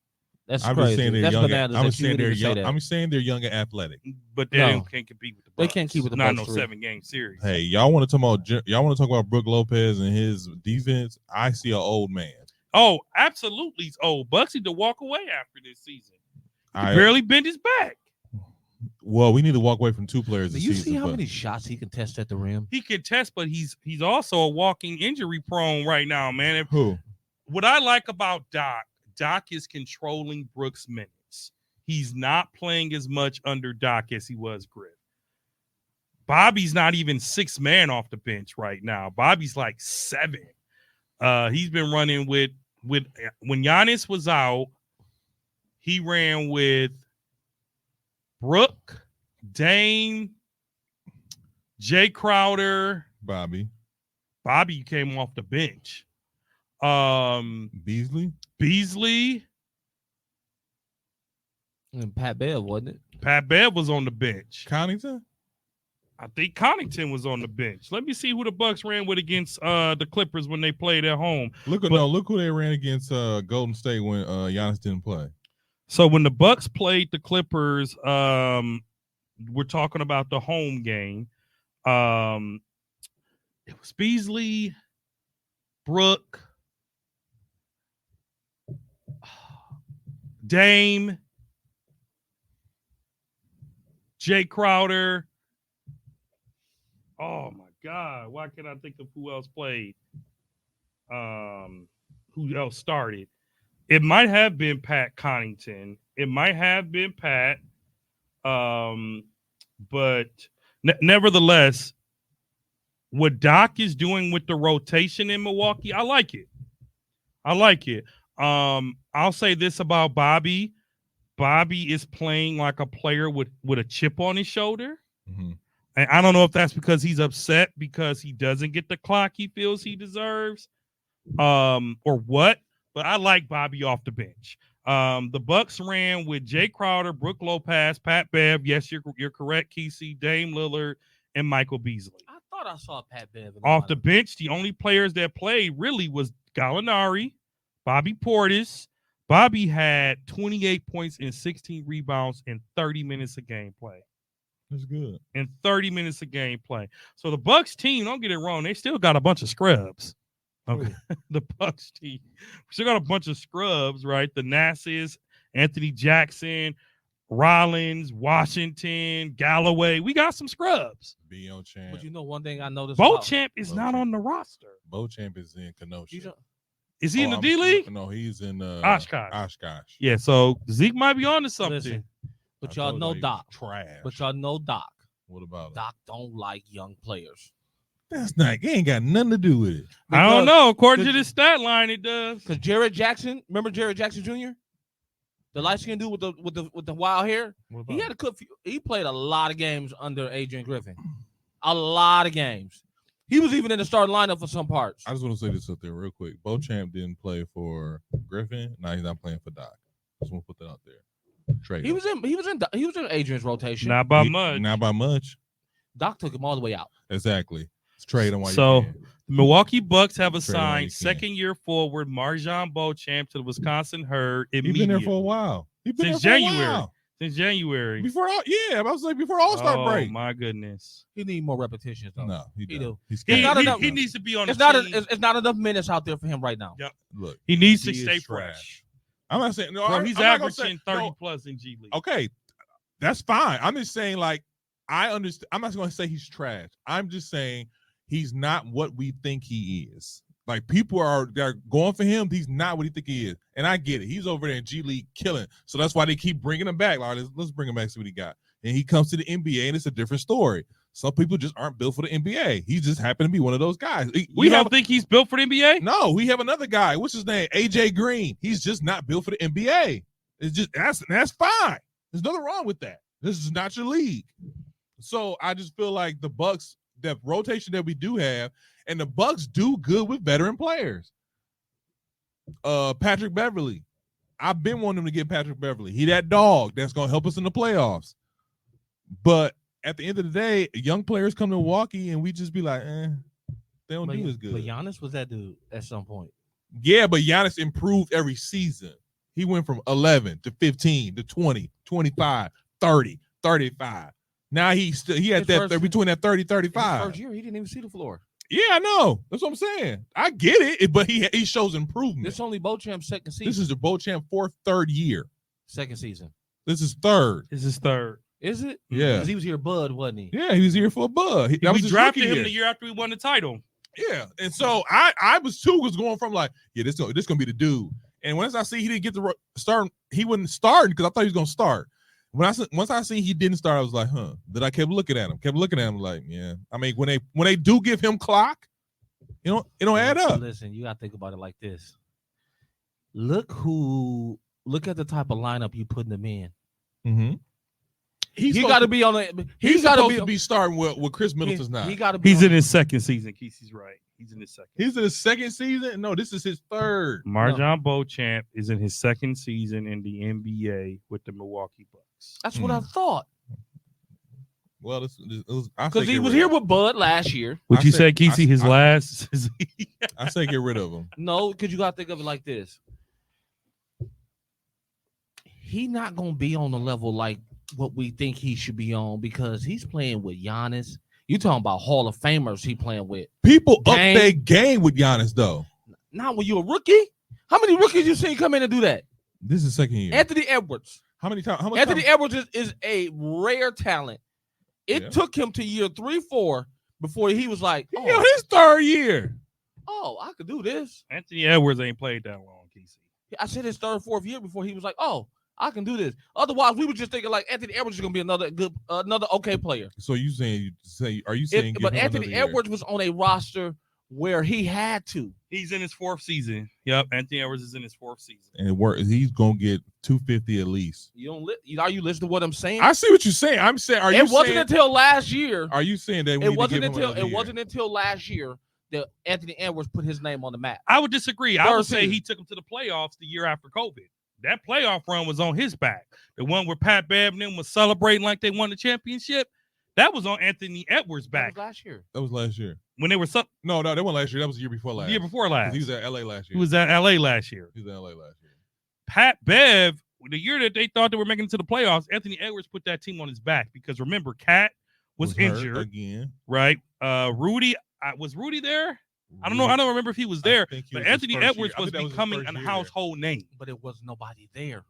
That's I'm just crazy. saying they're That's young. bananas. I'm that just you saying would they're even say young. that. I'm saying they're young and athletic. but they No. can't compete with the Bucks. They can't keep with the Not Bucks no three. 7-game series. Hey, y'all want to talk about Brook Lopez and his defense? I see an old man. Oh, absolutely. Oh, Bucks need to walk away after this season. He I barely bent his back. well, we need to walk away from 2 players Do this you season. see how but many shots he can test at the rim? He can test, but he's also a walking injury prone right now, man. If, who? what I like about Doc is controlling Brooks' minutes. He's not playing as much under Doc as he was Griff. Bobby's not even 6 man off the bench right now. Bobby's like 7. He's been running with when Giannis was out, he ran with Brooke, Dame, Jay Crowder. Bobby Bobby came off the bench. Beasley. Beasley, And Pat Bev, wasn't it? Pat Bev was on the bench. Connington. I think Connington was on the bench. Let me see who the Bucks ran with against the Clippers when they played at home. Look who they ran against Golden State when Giannis didn't play. So when the Bucks played the Clippers, we're talking about the home game. It was Beasley, Brooke, Dame, Jay Crowder. Oh my God! Why can't I think of who else played? Who else started? It might have been Pat Connaughton. It might have been Pat. But nevertheless, what Doc is doing with the rotation in Milwaukee, I like it. I like it. I'll say this about Bobby. Bobby is playing like a player with a chip on his shoulder. Mm-hmm. And I don't know if that's because he's upset because he doesn't get the clock he feels he deserves, or what. But I like Bobby off the bench. The Bucks ran with Jay Crowder, Brook Lopez, Pat Bev. Yes, you're correct, Kesey, Dame Lillard, and Michael Beasley. I thought I saw Pat Bev. Off the bench, the only players that played really was Gallinari, Bobby Portis. Bobby had 28 points and 16 rebounds in 30 minutes of game play. That's good. In 30 minutes of game play. So the Bucks team, don't get it wrong, they still got a bunch of scrubs. Okay. The Bucks team still got a bunch of scrubs, right? The Nasses, Anthony Jackson, Rollins, Washington, Galloway. We got some scrubs. Beauchamp. But you know one thing I noticed. Beauchamp is not Beauchamp. on the roster. Beauchamp is in Kenosha. Is he in the I'm- D League? No, he's in Oshkosh. Oshkosh. Yeah, so Zeke might be on to something. Listen, but I y'all told know he was Doc. Trash. But y'all know Doc. What about it? Doc don't like young players. That's not. It ain't got nothing to do with it. I don't Because- know. According to because- this stat line, it does. Because Jared Jackson, remember Jared Jackson Jr., the light skinned dude with the wild hair. What He had a good. He played a lot of games under Adrian Griffin. A lot of games. He was even in the starting lineup for some parts. I just want to say this up there real quick. Beauchamp didn't play for Griffin. Now he's not playing for Doc. Just want to put that out there. Trade. He was in Adrian's rotation. Not by much. Not by much. Doc took him all the way out. Exactly. Let's trade him while So, you can. The Milwaukee Bucks have Trade him while assigned you can. second-year forward Marjon Beauchamp to the Wisconsin Herd He's immediately. been there for a while. He's been Since there for January. a while. Since January. Before All-Star Oh, break. my goodness. He need more repetitions though. No, he He doesn't. do. He's He, It's not scared. enough. he needs to be on It's the not. team. It's not enough minutes out there for him right now. Yeah. Look, He needs to he stay is fresh. trash. I'm not saying no. Bro, I'm he's not gonna averaging say- 30 no, plus in G League. Okay, that's fine. I'm just saying, like, I understand. I'm not going to say he's trash. I'm just saying he's not what we think he is. Like, people they're going for him. He's not what he think he is, and I get it. He's over there in G League killing, so that's why they keep bringing him back. Like, let's bring him back, see what he got. And he comes to the NBA, and it's a different story. Some people just aren't built for the NBA. He just happened to be one of those guys. We don't think he's built for the NBA? No, we have another guy. What's his name? AJ Green. He's just not built for the NBA. It's just that's fine. There's nothing wrong with that. This is not your league. So I just feel like the Bucks, that rotation that we do have, and the Bucks do good with veteran players. Patrick Beverly. I've been wanting him to get Patrick Beverly. He that dog that's gonna help us in the playoffs. But at the end of the day, young players come to Milwaukee and we just be like, they don't do as good. But Giannis was that dude at some point. Yeah, but Giannis improved every season. He went from 11 to 15 to 20, 25, 30, 35. Now he had His that first- between that 30, His 35. first year, he didn't even see the floor. Yeah, I know. That's what I'm saying. I get it, but he shows improvement. This only Beauchamp's second season. This is the Beauchamp third year. second season. This is third. This is third. Is it? Yeah. Because he was here, Bud, wasn't he? Yeah, he was here for a bud. That was We his drafted rookie him year. the year after we won the title. Yeah, and so I was going from like, yeah, this gonna be the dude. And once I see he didn't get the start, he wouldn't start because I thought he was gonna start. Once I see he didn't start, I was like, huh. Then I kept looking at him, like, yeah. I mean, when they do give him clock, it don't add up. Listen, you gotta think about it like this. Look at the type of lineup you putting him in. Mm-hmm. He got to be on the. He's got supposed to be starting with Chris Middleton's not. He got to be. He's in his second season. Kesey's right. He's in his second. He's in his second season. No, this is his third. Marjon Beauchamp is in his second season in the NBA with the Milwaukee Bucks. That's what I thought. Well, Because he was here with Bud last year. Would I you said- say Kesey his I- last? I say get rid of him. No, because you got to think of it like this. He not gonna be on the level like what we think he should be on because he's playing with Giannis. You talking about Hall of Famers he playing with. People up Game. their game with Giannis though. Not when you're a rookie. How many rookies you seen come in and do that? This is second year. Anthony Edwards. How many times? How much Anthony time? Edwards is a rare talent. It Yeah. took him to year 3-4 before he was like, Yo, his third year. I could do this. Anthony Edwards ain't played that long, Kesey. I said his third, fourth year before he was like, I can do this. Otherwise, we were just thinking like Anthony Edwards is gonna be another okay player. So are you saying give But him Anthony another year? Edwards was on a roster where he had to. He's in his fourth season. Yep, Anthony Edwards is in his fourth season. and he's gonna get 250 at least. Are you listening to what I'm saying? I see what you're saying. I'm saying, It wasn't until last year. Are you saying that we need to give him another year? wasn't until last year that Anthony Edwards put his name on the map. I would disagree. I would Third say season. he took him to the playoffs the year after COVID. that playoff run was on his back. The one where Pat Bev and them was celebrating like they won the championship, that was on Anthony Edwards' That back was last year. That was last year. when they were No, that wasn't last year. That was the year before last. the year before 'Cause last. He was at LA last year. He was at LA last year. He was at LA last year. Pat Bev, the year that they thought they were making it to the playoffs, Anthony Edwards put that team on his back because remember, Cat was hurt injured, again. right? Rudy, was Rudy there? I don't know. I don't remember if he was there, think he but was his Anthony first Edwards year. I was think that was his becoming first a year there. household name. But it was nobody there.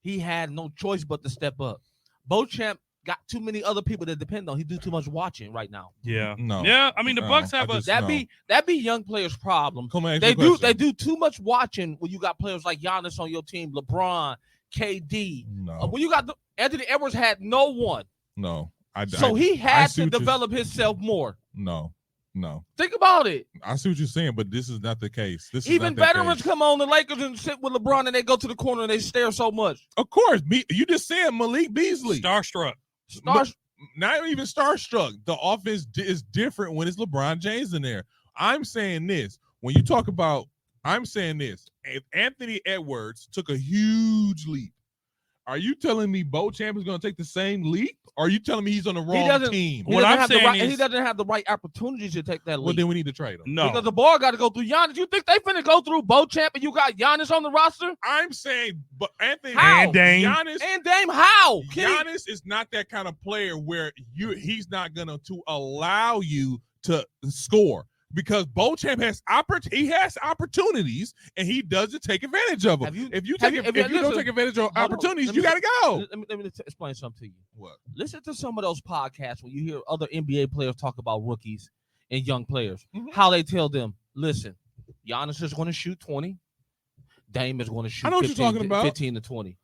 He had no choice but to step up. Beauchamp got too many other people to depend on. He do too much watching right now. Yeah, No. yeah. I mean, the No, Bucks have I a just- That be young players' problem. Come on, They do too much watching when you got players like Giannis on your team, LeBron, KD. No, When you got Anthony Edwards had no one, no. so he I had see to what you're- develop himself more. No. Think about it. I see what you're saying, but this is not the case. This is Even not the veterans case. come on the Lakers and sit with LeBron and they go to the corner and they stare so much. Of course, you just said Malik Beasley. starstruck. Stars, Not even starstruck. The offense is different when it's LeBron James in there. I'm saying this. When you talk about, I'm saying this. If Anthony Edwards took a huge leap, are you telling me Beauchamp is going to take the same leap? Or are you telling me he's on the wrong doesn't- team? he What doesn't I'm have the saying right, is- he doesn't have the right opportunities to take that Well, leap. then we need to trade him. No, Because the ball got to go through Giannis. You think they finna go through Beauchamp and you got Giannis on the roster? I'm saying, but Anthony How? And Dame. Giannis, And Dame, how? Giannis is not that kind of player where he's not gonna to allow you to score because Beauchamp has opportunities and he doesn't take advantage of them. Have you- if you have take you- if if you you- don't listen, take advantage of hold on, opportunities, let you me- gotta go. Let me explain something to you. What? Listen to some of those podcasts when you hear other NBA players talk about rookies and young players. Mhm. How they tell them, listen, Giannis is going to shoot 20. Dame is going to shoot I know what you're 15, talking about. 15 to 20.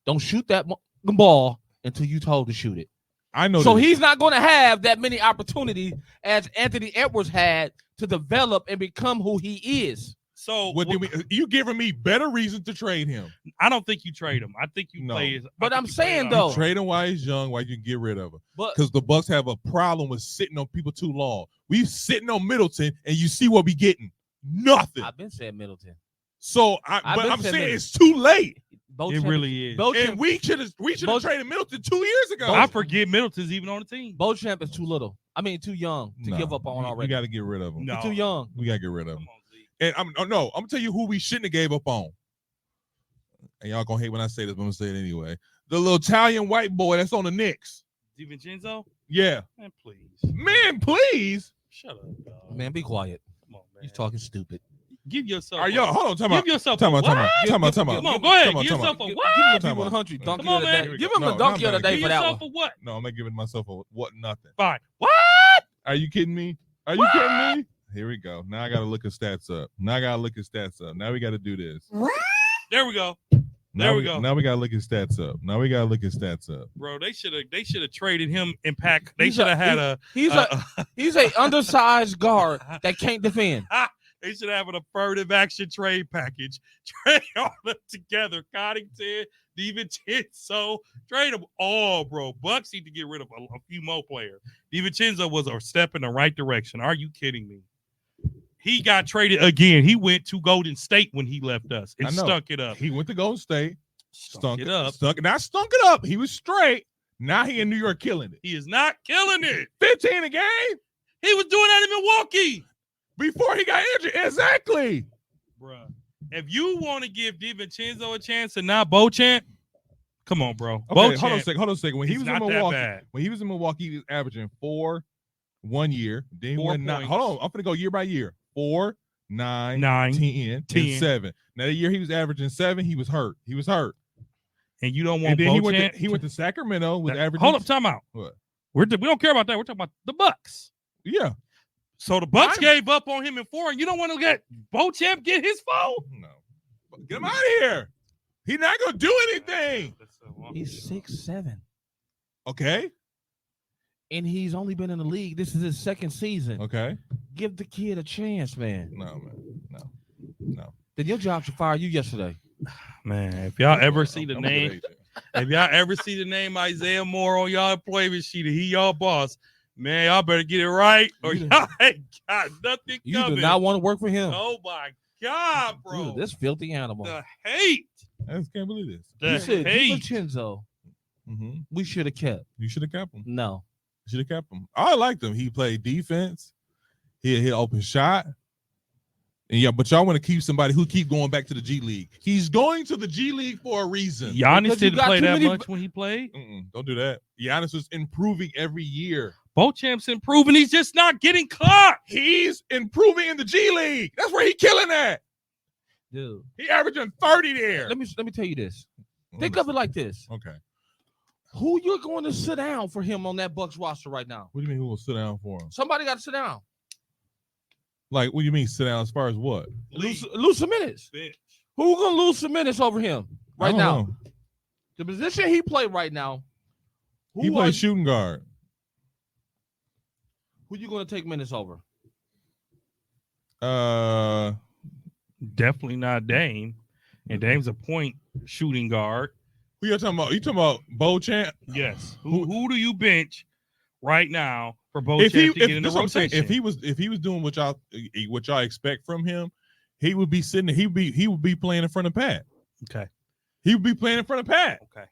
Don't shoot that ball until you told to shoot it. I know. So this. he's not going to have that many opportunities as Anthony Edwards had to develop and become who he is. so What do we, you giving me better reasons to trade him? I don't think you trade him. I think you No. play. But I I'm think you play saying, it though- out. Trade him while he's young, while you can get rid of him. But Because the Bucks have a problem with sitting on people too long. We sitting on Middleton, and you see what we getting? Nothing. I've been saying Middleton. So I've but been I'm saying saying that. it's too late. It Beauchamp- really is. Beauchamp- And we should have Beauchamp- traded Middleton 2 years ago. I forget Middleton's even on the team. Beauchamp is too little. I mean, too young to No, give up on we already. got to get rid of him. No, He's too young. We got to get rid of Come him. on, Zeke. And I'm gonna tell you who we shouldn't have gave up on. And y'all gonna hate when I say this, but I'm gonna say it anyway. The little Italian white boy that's on the Knicks. DiVincenzo, Yeah, man, please, man, please. shut up, dog. Man, be quiet. Come on, man. He's talking stupid. Give yourself. Are a- y'all? Hold on, time Give out. yourself. Time a out. Time what? out. Time out. Time out. Come on, go ahead. Come on, Give time yourself out. a Give what? him the Time out. P100 donkey Come on, of the man. day. Give him No, the donkey of the I'm day Give for that yourself one. a what? No, I'm not giving myself a what nothing. Fine. What? Are you kidding me? Are you kidding me? Here we go. Now I gotta look his stats up. Now we gotta do this. There we go, Now There we go. Now we gotta look his stats up. bro. They should have traded him in pack. They He's should a- have had a. He's a undersized guard that can't defend. They should have an affirmative action trade package. Trade all them together. Coddington, DiVincenzo, trade them all, bro. Bucks need to get rid of a few more players. DiVincenzo was a step in the right direction. Are you kidding me? He got traded again. He went to Golden State when he left us and I know. stunk it up. He went to Golden State, Stunk it up. stunk it up. He was straight. Now he in New York killing it. He is not killing it. 15 a game He was doing that in Milwaukee. before he got injured. Exactly. Bruh. If you want to give DiVincenzo a chance and not Beauchamp, come on, bro. Okay, hold on a Beauchamp second. Hold on a second. When he is was in not that Milwaukee, bad. he was averaging 4 1 year. Then he 4 went 9. points. Hold on. I'm gonna go year by year. 4, 9, 9, 10, 10. and 7. Now the year he was averaging 7, he was hurt. And you don't want And then Beauchamp. he went to Sacramento with averaging. Hold up, time out. What? We don't care about that. We're talking about the Bucks. Yeah. So the Bucks I'm- gave up on him in 4, and you don't want to let Beauchamp get his 4? No. Get him out of here. He's not gonna do anything. He's 6'7", Okay. and he's only been in the league. This is his second season. Okay. Give the kid a chance, man. No, man. No. Then your job should fire you yesterday. Man, if y'all ever see the I'm a good name, agent. if y'all ever see the name Isaiah Moore on y'all employment sheet, and he y'all boss, man, y'all better get it right, or You y'all ain't got nothing You coming. do not want to work for him. Oh my God, bro! Dude, this filthy animal. The hate. I just can't believe this. You The said hate. DiVincenzo, Mm-hmm. we should have kept. You should have kept him. No. Should have kept him. I liked him. He played defense. He hit open shot. And yeah, but y'all want to keep somebody who keep going back to the G League. He's going to the G League for a reason. Giannis Because you didn't got play too that many- much when he played. Don't do that. Giannis was improving every year. Bochamp's improving. He's just not getting caught. He's improving in the G League. That's where he killing at. Dude. He averaging 30 there. Let me tell you this. Think of it like this. Okay. Who you're going to sit down for him on that Bucks roster right now? What do you mean who will sit down for him? Somebody got to sit down. Like, what do you mean sit down as far as what? Lose some minutes. Who gonna lose some minutes over him I right don't now? know. The position he played right now. He Who, plays shooting guard. who you gonna take minutes over? Definitely not Dame. And Dame's a point shooting guard. Who you talking about? You talking about Beauchamp? Yes. Who do you bench right now for Beauchamp If he, to get in the that's what I'm saying. rotation? If he was doing what y'all expect from him, he would be sitting. He would be playing in front of Pat. Okay. He would be playing in front of Pat. Okay.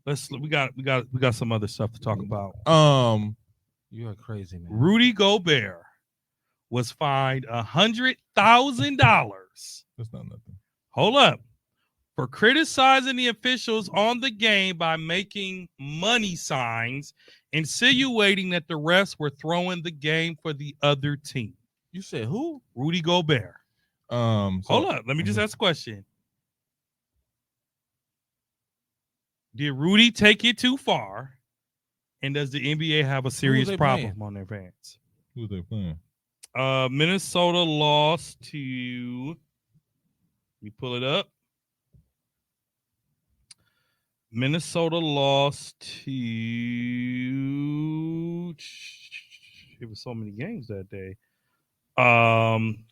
We got some other stuff to talk about. You are crazy, man. Rudy Gobert was fined $100,000. That's not nothing. Hold up. For criticizing the officials on the game by making money signs, insinuating that the refs were throwing the game for the other team. You said who? Rudy Gobert. So- Hold up. Let me just ask a question. Did Rudy take it too far? And does the NBA have a serious they problem playing? on their hands? Who they playing? Minnesota lost to. Let me pull it up. Minnesota lost to. It was so many games that day.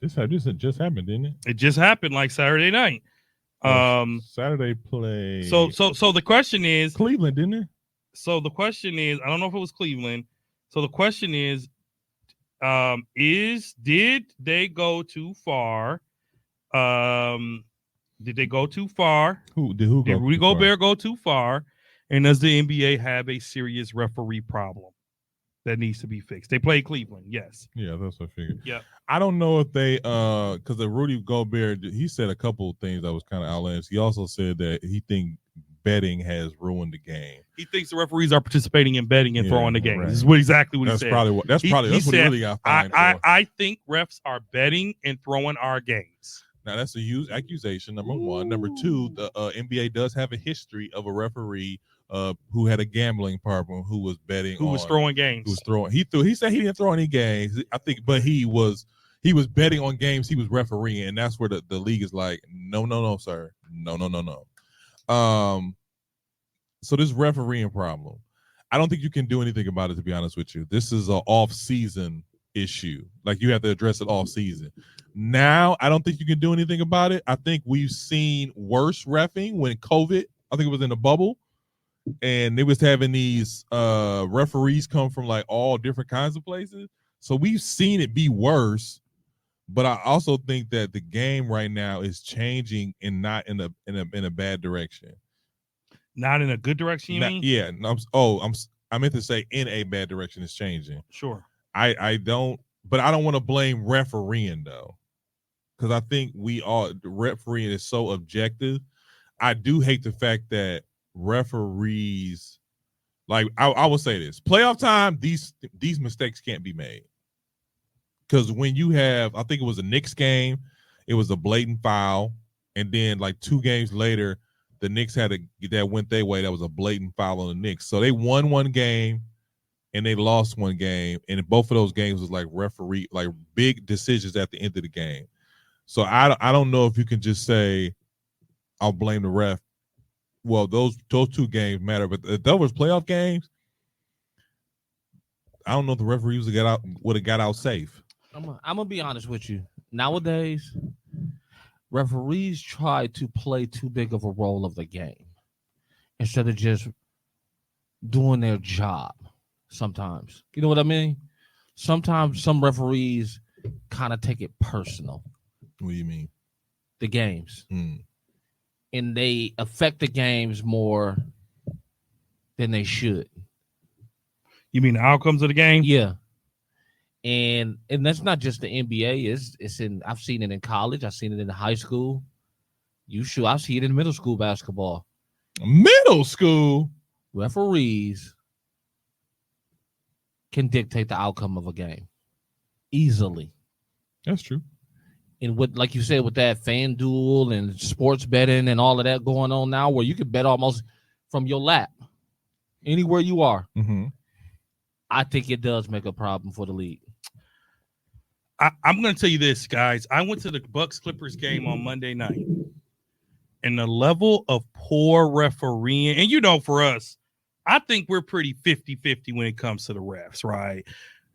This had just happened, didn't it? It just happened like Saturday night. Saturday play. So the question is. Cleveland, didn't it? So the question is, I don't know if it was Cleveland. So the question is did they go too far? Did they go too far? Did Rudy Gobert go too far? And does the NBA have a serious referee problem that needs to be fixed? They played Cleveland, yes. Yeah, that's what I figured. Yeah. I don't know if they because the Rudy Gobert, he said a couple of things that was kind of outlandish. He also said that he think betting has ruined the game. He thinks the referees are participating in betting and Yeah, throwing the game. right. This is what he said. That's probably what he said, really got fined for. I think refs are betting and throwing our games. Now that's a huge accusation. Number one. Number two, the NBA does have a history of a referee who had a gambling problem who was betting, Who was throwing games? Who was throwing? He said he didn't throw any games. I think, but he was betting on games he was refereeing, and that's where the league is like, no, sir, no. So this refereeing problem, I don't think you can do anything about it. To be honest with you, this is an off-season issue. Like you have to address it off-season. Now, I don't think you can do anything about it. I think we've seen worse reffing when COVID. I think it was in the bubble, and they was having these referees come from like all different kinds of places. So we've seen it be worse. But I also think that the game right now is changing and not in a bad direction. Not in a good direction, you mean? Yeah. I meant to say in a bad direction. It's changing. Sure. I don't want to blame refereeing though, because I think refereeing is so objective. I do hate the fact that referees, like I will say this, playoff time, these mistakes can't be made. Because when you have, I think it was a Knicks game, it was a blatant foul, and then like 2 games later, the Knicks had that went their way. That was a blatant foul on the Knicks. So they won one game, and they lost one game, and both of those games was like referee, like big decisions at the end of the game. So I don't know if you can just say, I'll blame the ref. Well, those 2 games matter, but if those playoff games, I don't know if the referees would have got out safe. I'm gonna be honest with you. Nowadays, referees try to play too big of a role of the game instead of just doing their job. Sometimes, you know what I mean? Sometimes some referees kind of take it personal. What do you mean? The games. and they affect the games more than they should. You mean the outcomes of the game? Yeah. And that's not just the NBA. It's in I've seen it in college. I've seen it in high school. I see it in middle school basketball. Middle school. Referees can dictate the outcome of a game easily. That's true. And with, like you said, with that FanDuel and sports betting and all of that going on now, where you can bet almost from your lap, anywhere you are, Mm-hmm. I think it does make a problem for the league. I'm going to tell you this, guys. I went to the Bucks Clippers game on Monday night, and the level of poor refereeing, and for us, I think we're pretty 50-50 when it comes to the refs, right?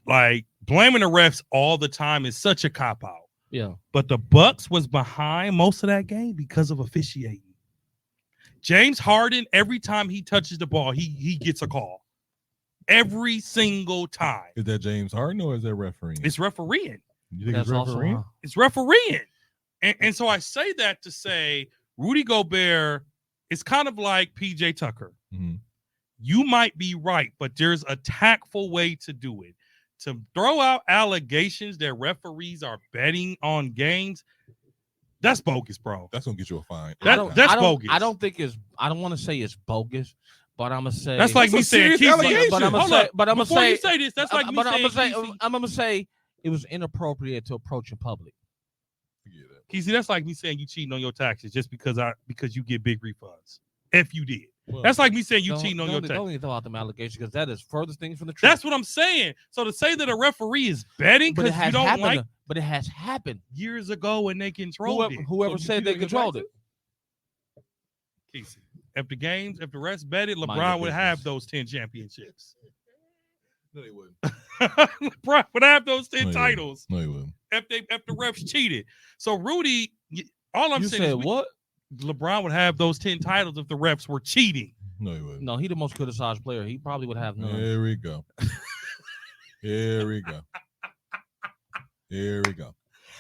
Like, blaming the refs all the time is such a cop-out. Yeah. But the Bucks was behind most of that game because of officiating. James Harden, every time he touches the ball, he gets a call. Every single time. Is that James Harden or is that refereeing? It's refereeing. You think That's it's also refereeing? It's refereeing. And so I say that to say Rudy Gobert is kind of like PJ Tucker. Mm-hmm. You might be right, but there's a tactful way to do it. To throw out allegations that referees are betting on games, that's bogus, bro. That's gonna get you a fine. That's bogus. I don't think it's. I don't want to say it's bogus, but I'm gonna say That's like That's me a saying, serious Keith, allegation. But I'm gonna hold say. up. But I'm gonna Before say. you say this, that's like me but I'm saying, gonna say. I'm gonna say it was inappropriate to approach in public. Forget that. Keith, that's like me saying you cheating on your taxes just because you get big refunds. If you did. Well, That's like me saying you Don't- cheating on your don't taxes. even throw out them allegations because that is furthest things from the truth. That's what I'm saying. So to say that a referee is betting but it because you has don't happened. like But it has happened. years ago when they controlled Whoever it. said they controlled it. Casey, if the refs betted, Mind LeBron your would have business. those 10 championships. No, they wouldn't. LeBron would have those 10 No, he titles No, he wouldn't. if the refs cheated. So Rudy, all I'm You saying said is what? LeBron would have those 10 titles if the refs were cheating. No, he wouldn't. No, he the most criticized player. He probably would have none. Here we go. Here we go. Here we go.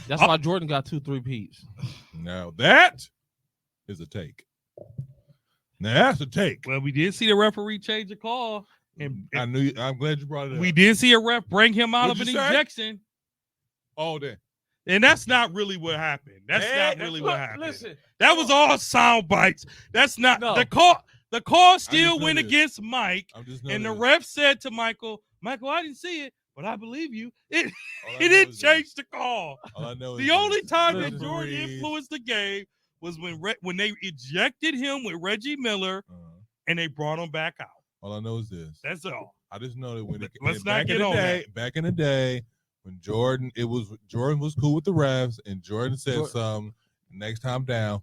That's why Jordan got 2 3-peats. Now that is a take. Now that's a take. Well, we did see the referee change the call, and I'm glad you brought it up. we did see a ref bring him out What'd of an you say? ejection, all day. and that's not really what happened. That's Yeah, not really that's what happened. Listen, That was all sound bites. That's not No. the call. The call still know went this. against Mike, I'm just and the noticing. ref said to Michael, I didn't see it, but I believe you. It All I he know didn't is change the call. this. All I know is The this. only time that Referees- Jordan influenced the game was when they ejected him with Reggie Miller and they brought him back out. All I know is this. That's all. I just know that when Let's back not get in the on day, back in the day, when Jordan was cool with the refs, and Jordan said something. Next time down,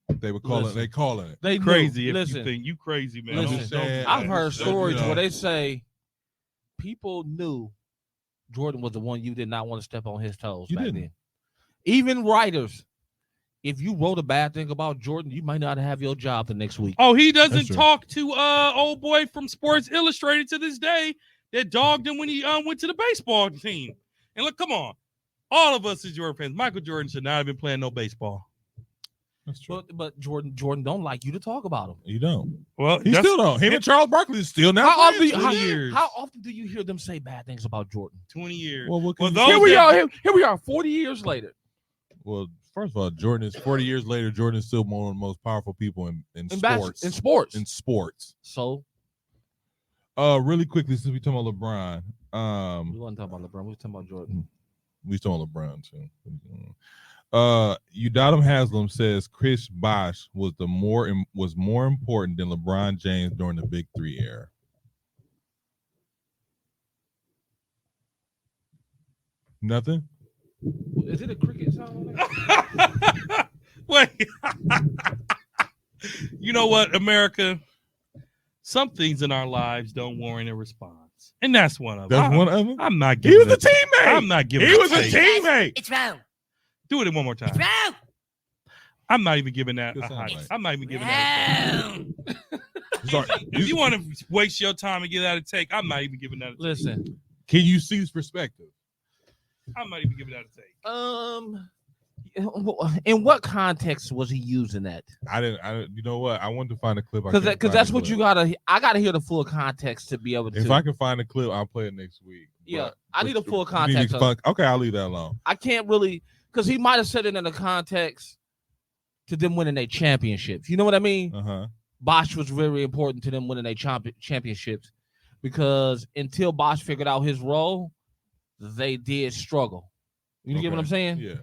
they were calling. Listen. They calling it. they knew. Crazy if Listen, you think you crazy, man. Listen, I'm saying, I've heard just- stories you know, where they say people knew Jordan was the one you did not want to step on his toes You back didn't. then. Even writers, if you wrote a bad thing about Jordan, you might not have your job the next week. Oh, he That's doesn't true. talk to old boy from Sports Illustrated to this day that dogged him when he went to the baseball team. And look, come on, all of us as Jordan fans, Michael Jordan should not have been playing no baseball. That's true. But Jordan don't like you to talk about him. You don't. Well, He still don't. Him and Charles Barkley is still not. How often, friends. do you, 20 years. how often do you hear them say bad things about Jordan? 20 years. Well, what Well, can those you Here say? we that- are. Here we are. 40 years later. Well, first of all, Jordan is 40 years later. Jordan is still one of the most powerful people in sports. In sports. In sports. So Really quickly, since we talking about LeBron, we wasn't talking about LeBron. We were talking about Jordan. we talking about LeBron too. Udatum Haslam says Chris Bosh was more important than LeBron James during the Big Three era. Nothing. Is it a cricket sound? on there? Wait. You know what, America? Some things in our lives don't warrant a response, and that's one of them. That's one of them. I'm not He giving. was a teammate. I'm not giving. He was a take. teammate. It's round. Do it one more time. It's round. I'm not even giving that Good a height. soundbite. I'm not even giving that. Round. Sorry. If you want to waste your time and get that a take, I'm not even giving that a take. Listen, Can you see his perspective? I'm not even giving that a take. in what context was he using that? I didn't. You know what? I wanted to find a clip. Because that's what you gotta. I gotta hear the full context to be able to. If I can find a clip, I'll play it next week. Yeah, But- I need a full you need context. to of- find- Okay, I'll leave that alone. I can't really, because he might have said it in the context to them winning their championships. You know what I mean? Uh-huh. Bosch was very important to them winning their championships because until Bosch figured out his role, they did struggle. You get what Okay. I'm saying? Yeah.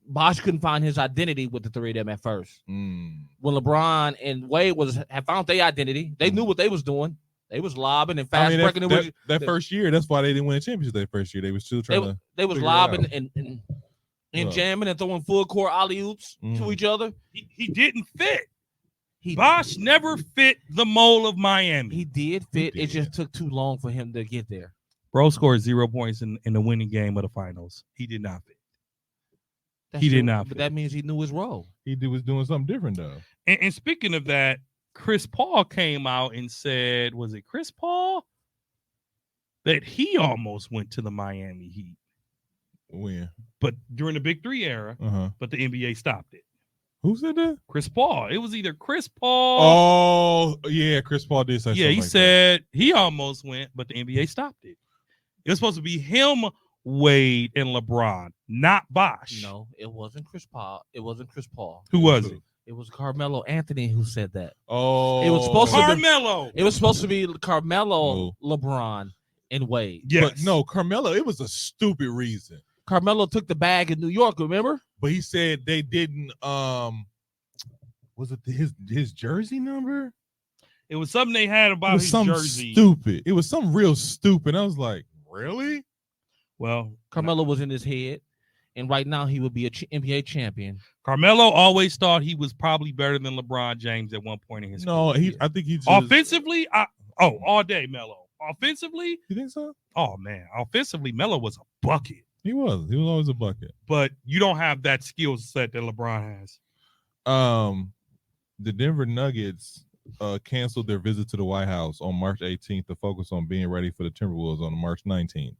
Bosch couldn't find his identity with the three of them at first. Mm. When LeBron and Wade had found their identity, they knew what they was doing. They was lobbing and fast breaking. That first year, that's why they didn't win a championship that first year. They were still trying to. They was figure it lobbing out. and Yeah. jamming and throwing full court alley oops to Mhm. each other. He didn't fit. He Bosch never fit the mold of Miami. He did fit. He It did. just took too long for him to get there. Bro scored 0 points in the winning game of the finals. He did not fit. That's He did true, not But fit. that means he knew his role. Was doing something different though. And speaking of that, Chris Paul came out and said, was it Chris Paul? That he almost went to the Miami Heat. When? But during the Big Three era, Uh-huh. but the NBA stopped it. Who said that? Chris Paul. It was either Chris Paul. Oh, yeah, Chris Paul did say yeah, something he like said he almost went, but the NBA stopped it. It was supposed to be him, Wade, and LeBron, not Bosch. No, it wasn't Chris Paul. It wasn't Chris Paul. that. Who was it? It was Carmelo Anthony who said that. Oh. It was supposed to be- Carmelo. It was supposed to be Carmelo, Oh. LeBron, and Wade. Yes. But no, Carmelo, it was a stupid reason. Carmelo took the bag in New York, remember? But he said they didn't was it his jersey number? It was something they had It about was his something jersey. stupid. It was something real stupid. I was like, really? Well, Carmelo was in his head. And right now he would be a NBA champion. Carmelo always thought he was probably better than LeBron James at one point in his No, career. I think he just Offensively, all day, Melo. Offensively, You think so? oh man, offensively, Melo was a bucket. He was always a bucket. But you don't have that skill set that LeBron has. The Denver Nuggets canceled their visit to the White House on March 18th to focus on being ready for the Timberwolves on March 19th.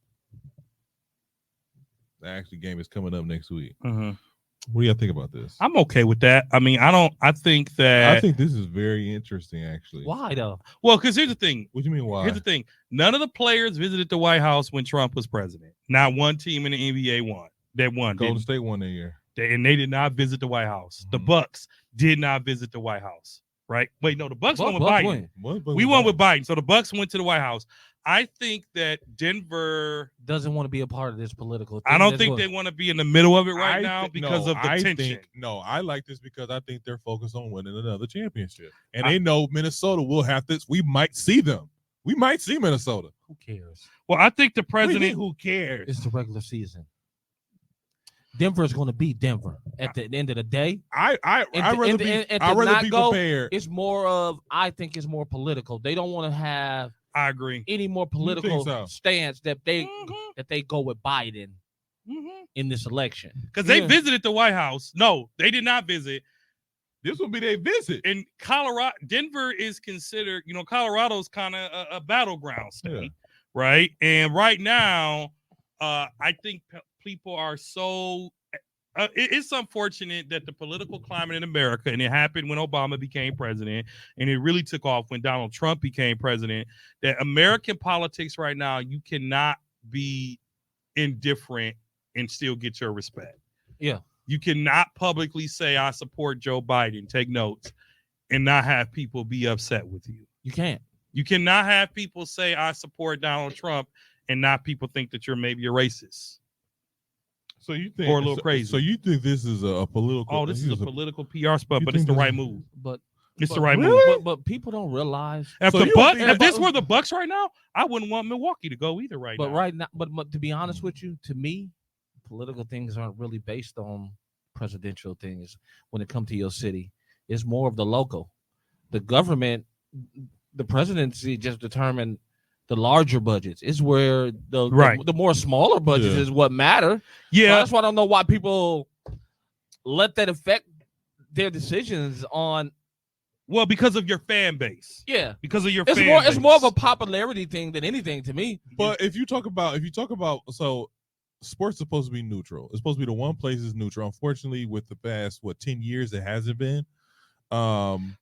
The actual game is coming up next week. What do y'all think about this? I'm okay with that. I mean, I think that I think this is very interesting, actually. Why though? well, because here's the thing. What do you mean why? Here's the thing. None of the players visited the White House when Trump was president. Not one team in the NBA won. That won. Golden didn't. State won that year. And they did not visit the White House. The Mhm. Bucks did not visit the White House. Right? Wait, no, the Bucks won with Bucks Biden. win. What? We won with Biden. So the Bucks went to the White House. I think that Denver. Doesn't want to be a part of this political thing. I don't That's think what- they want to be in the middle of it right I now thi- because no, of the I tension. I like this because I think they're focused on winning another championship, and I- they know Minnesota will have this. We might see them. We might see Minnesota. Who cares? Well, I think the What do you president. mean, who cares? It's the regular season. Denver is going to beat Denver at the end of the day. I And I to- rather and- be and I to rather not be go, prepared. It's more of, I think it's more political. They don't want to have I agree. any more think political so? stance that they Mhm, go with Biden mhm. in this election. Because they Yeah. visited the White House. No, they did not visit. This will be their visit. In Colorado, Denver is considered, Colorado's kind of a battleground state, Yeah. right? And right now, I think people are so. It's unfortunate that the political climate in America, and it happened when Obama became president, and it really took off when Donald Trump became president, that American politics right now, you cannot be indifferent and still get your respect. Yeah. You cannot publicly say, I support Joe Biden, take notes, and not have people be upset with you. You can't. You cannot have people say, I support Donald Trump, and not people think that you're maybe a racist. So you think Or a little crazy. So you think this is a political? Oh, this is a political PR spot, You but it's think the this right is- move. But It's the but- right Really? move. But people don't realize. If So the you don't Bucks, think- if this were the Bucks right now, I wouldn't want Milwaukee to go either right But now. right now, but to be honest with you, to me, political things aren't really based on presidential things when it comes to your city. It's more of the local. The government, the presidency just determined the larger budgets. It's where the more smaller budgets Yeah. is what matter. So Yeah, that's why I don't know why people let that affect their decisions on. well, because of your fan base. Yeah, Because of your it's fan more. base. It's more of a popularity thing than anything to me. But if you talk about so sports is supposed to be neutral. It's supposed to be the one place is neutral. Unfortunately, with the past 10 years, it hasn't been.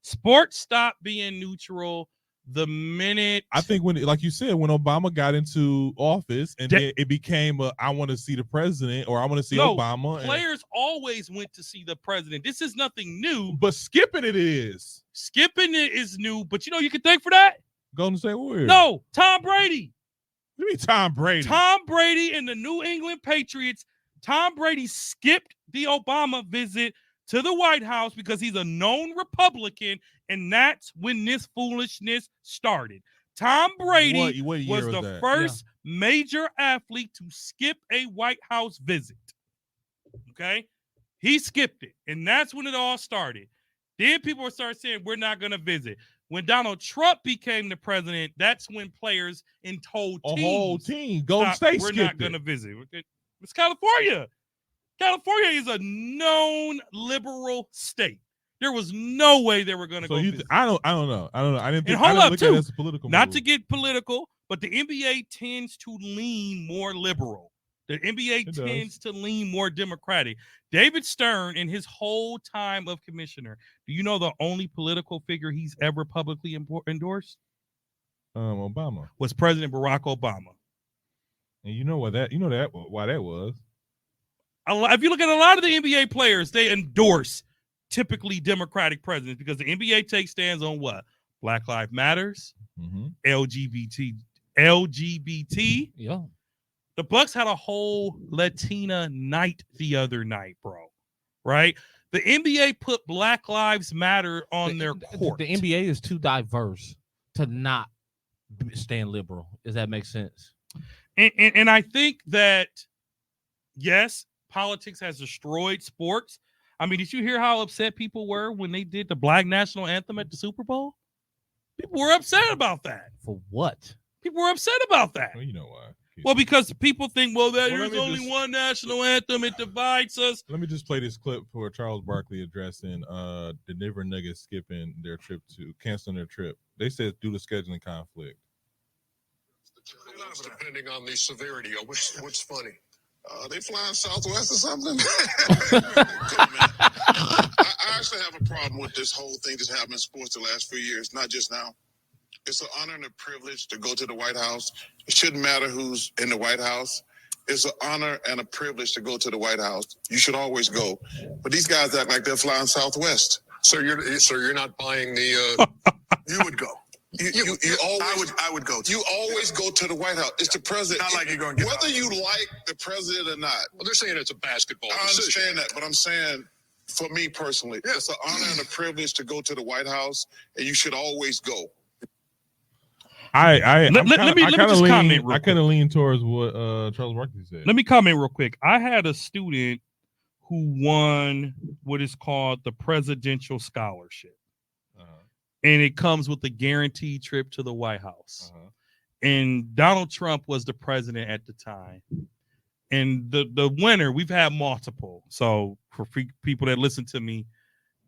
Sports stopped being neutral the minute I think when, like you said, when Obama got into office, and then it became I want to see the president, or I want to see Obama. Players always went to see the president. This is nothing new. But skipping it is. Skipping it is new. But you know, you can thank for that. Golden State Warriors. No, Tom Brady. What do you mean Tom Brady? Tom Brady and the New England Patriots. Tom Brady skipped the Obama visit to the White House because he's a known Republican, and that's when this foolishness started. Tom Brady what year was the that? first major athlete to skip a White House visit. Okay? He skipped it, and that's when it all started. Then people would start saying, we're not going to visit. When Donald Trump became the president, that's when players and told teams, a whole team, Golden State, we're not going to visit. It's California. California is a known liberal state. There was no way they were going to go visit. I don't know. I didn't think. And hold up, look too. at it as a political Not move. to get political, but the NBA tends to lean more liberal. The NBA tends to lean more democratic. David Stern, in his whole time of commissioner, do you know the only political figure he's ever publicly endorsed? Obama was President Barack Obama. And you know why that was. If you look at a lot of the NBA players, they endorse typically Democratic presidents because the NBA takes stands on what? Black Lives Matters, LGBT. Yeah. The Bucks had a whole Latina night the other night, bro. Right? The NBA put Black Lives Matter on their court. The NBA is too diverse to not stand liberal. Does that make sense? And I think that, yes, politics has destroyed sports. I mean, did you hear how upset people were when they did the Black National Anthem at the Super Bowl? People were upset about that. For what? People were upset about that. Well, you know why. Well, because people think, there's only one national anthem. It divides us. Let me just play this clip for Charles Barkley addressing the Denver Nuggets canceling their trip. They said due to scheduling conflict. Depending on the severity of what's funny. They flying Southwest or something? I actually have a problem with this whole thing that's happened in sports the last few years, not just now. It's an honor and a privilege to go to the White House. It shouldn't matter who's in the White House. It's an honor and a privilege to go to the White House. You should always go. But these guys act like they're flying Southwest. So you're not buying the. You would go. You always. I would go. You always go to the White House. It's the president. Not like you're going to get whether you like the president or not. Well, they're saying it's a basketball I decision. understand that, but I'm saying, for me personally, it's an honor and a privilege to go to the White House, and you should always go. Let me just comment real I kind of lean towards what Charles Barkley said. Let me comment real quick. I had a student who won what is called the Presidential Scholarship. And it comes with a guaranteed trip to the White House. And Donald Trump was the president at the time. And the winner, we've had multiple. So for people that listen to me,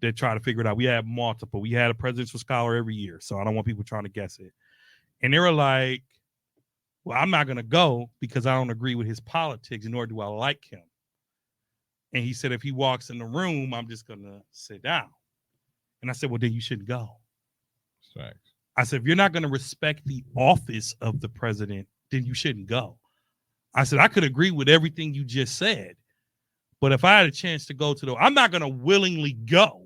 that try to figure it out, we have multiple. We had a presidential scholar every year. So I don't want people trying to guess it. And they were like, well, I'm not going to go because I don't agree with his politics, nor do I like him. And he said, if he walks in the room, I'm just going to sit down. And I said, well, then you shouldn't go. Facts. I said, if you're not going to respect the office of the president, then you shouldn't go. I said, I could agree with everything you just said. But if I had a chance to go to I'm not going to willingly go.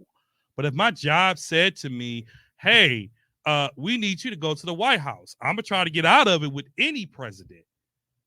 But if my job said to me, hey, we need you to go to the White House, I'm going to try to get out of it with any president.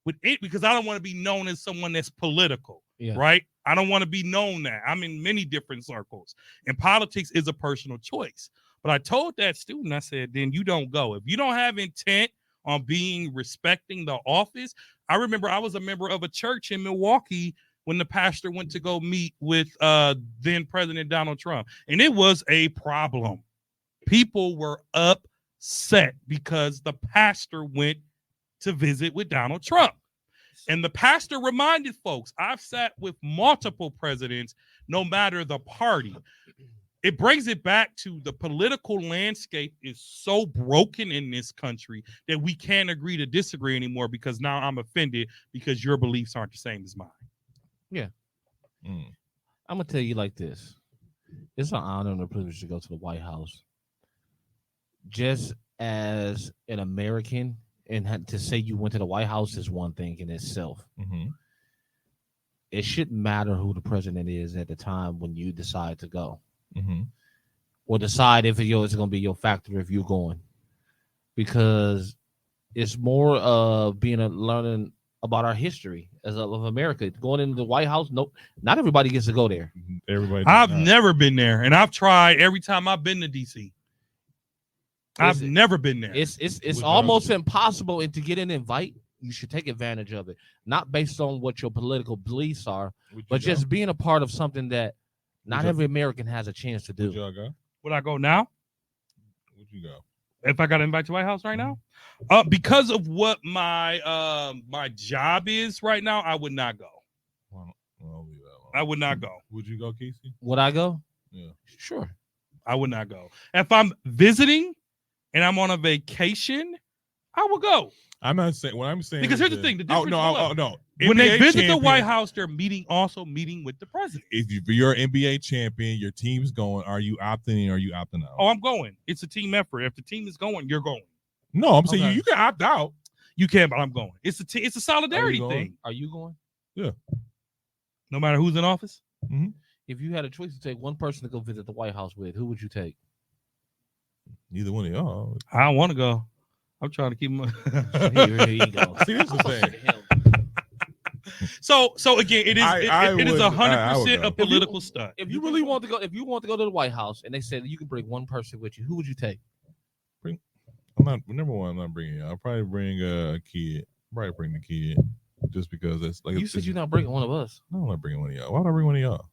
Because I don't want to be known as someone that's political, right? I don't want to be known that. I'm in many different circles. And politics is a personal choice. But I told that student, I said, then you don't go. If you don't have intent on respecting the office. I remember I was a member of a church in Milwaukee when the pastor went to go meet with then President Donald Trump. And it was a problem. People were upset because the pastor went to visit with Donald Trump. And the pastor reminded folks, I've sat with multiple presidents, no matter the party. it brings it back to the political landscape is so broken in this country that we can't agree to disagree anymore because now I'm offended because your beliefs aren't the same as mine. Mm. I'm gonna tell you like this: it's an honor and a privilege to go to the White House. Just as an American, and to say you went to the White House is one thing in itself. Mm-hmm. It shouldn't matter who the president is at the time when you decide to go, Mm-hmm. or decide if it's going to be your factor if you're going, because it's more of being learning about our history of America. Going into the White House, no, not everybody gets to go there. Everybody. I've never been there, and I've tried every time I've been to DC. I've never been there. It's almost impossible, and to get an invite, you should take advantage of it. Not based on what your political beliefs are, but just being a part of something that not every American has a chance to do. Would y'all go? Would I go now? Would you go? If I got invited to White House right now? Because of what my my job is right now, I would not go. Well, I'll leave that alone. I would not go. Would you go, Kesey? Would I go? Yeah. Sure. I would not go. If I'm visiting and I'm on a vacation, I will go. I'm not saying what I'm saying. Because is here's the that- thing, the difference- no. When they NBA visit the champion, White House, they're also meeting with the president. if you're an NBA champion, your team's going. Are you opting in or are you opting out? Oh, I'm going. It's a team effort. If the team is going, you're going. No, I'm saying Okay. you can opt out. You can, but I'm going. It's a solidarity going? thing. Are you going? No matter who's in office. If you had a choice to take one person to go visit the White House with, who would you take? Neither one of y'all. I don't want to go. I'm trying to keep my Here you go. See, this is the thing. So again, it is I it is would- 100% go. a political stunt. If you really want to go, if you want to go to the White House and they said you can bring one person with you, who would you take? I'm not number one. I'm not bringing you. I'll probably bring a kid. Probably bring the kid, just because it's like You said you're not bringing one of us. No, I'm not bringing one of y'all. Why would I bring one of y'all?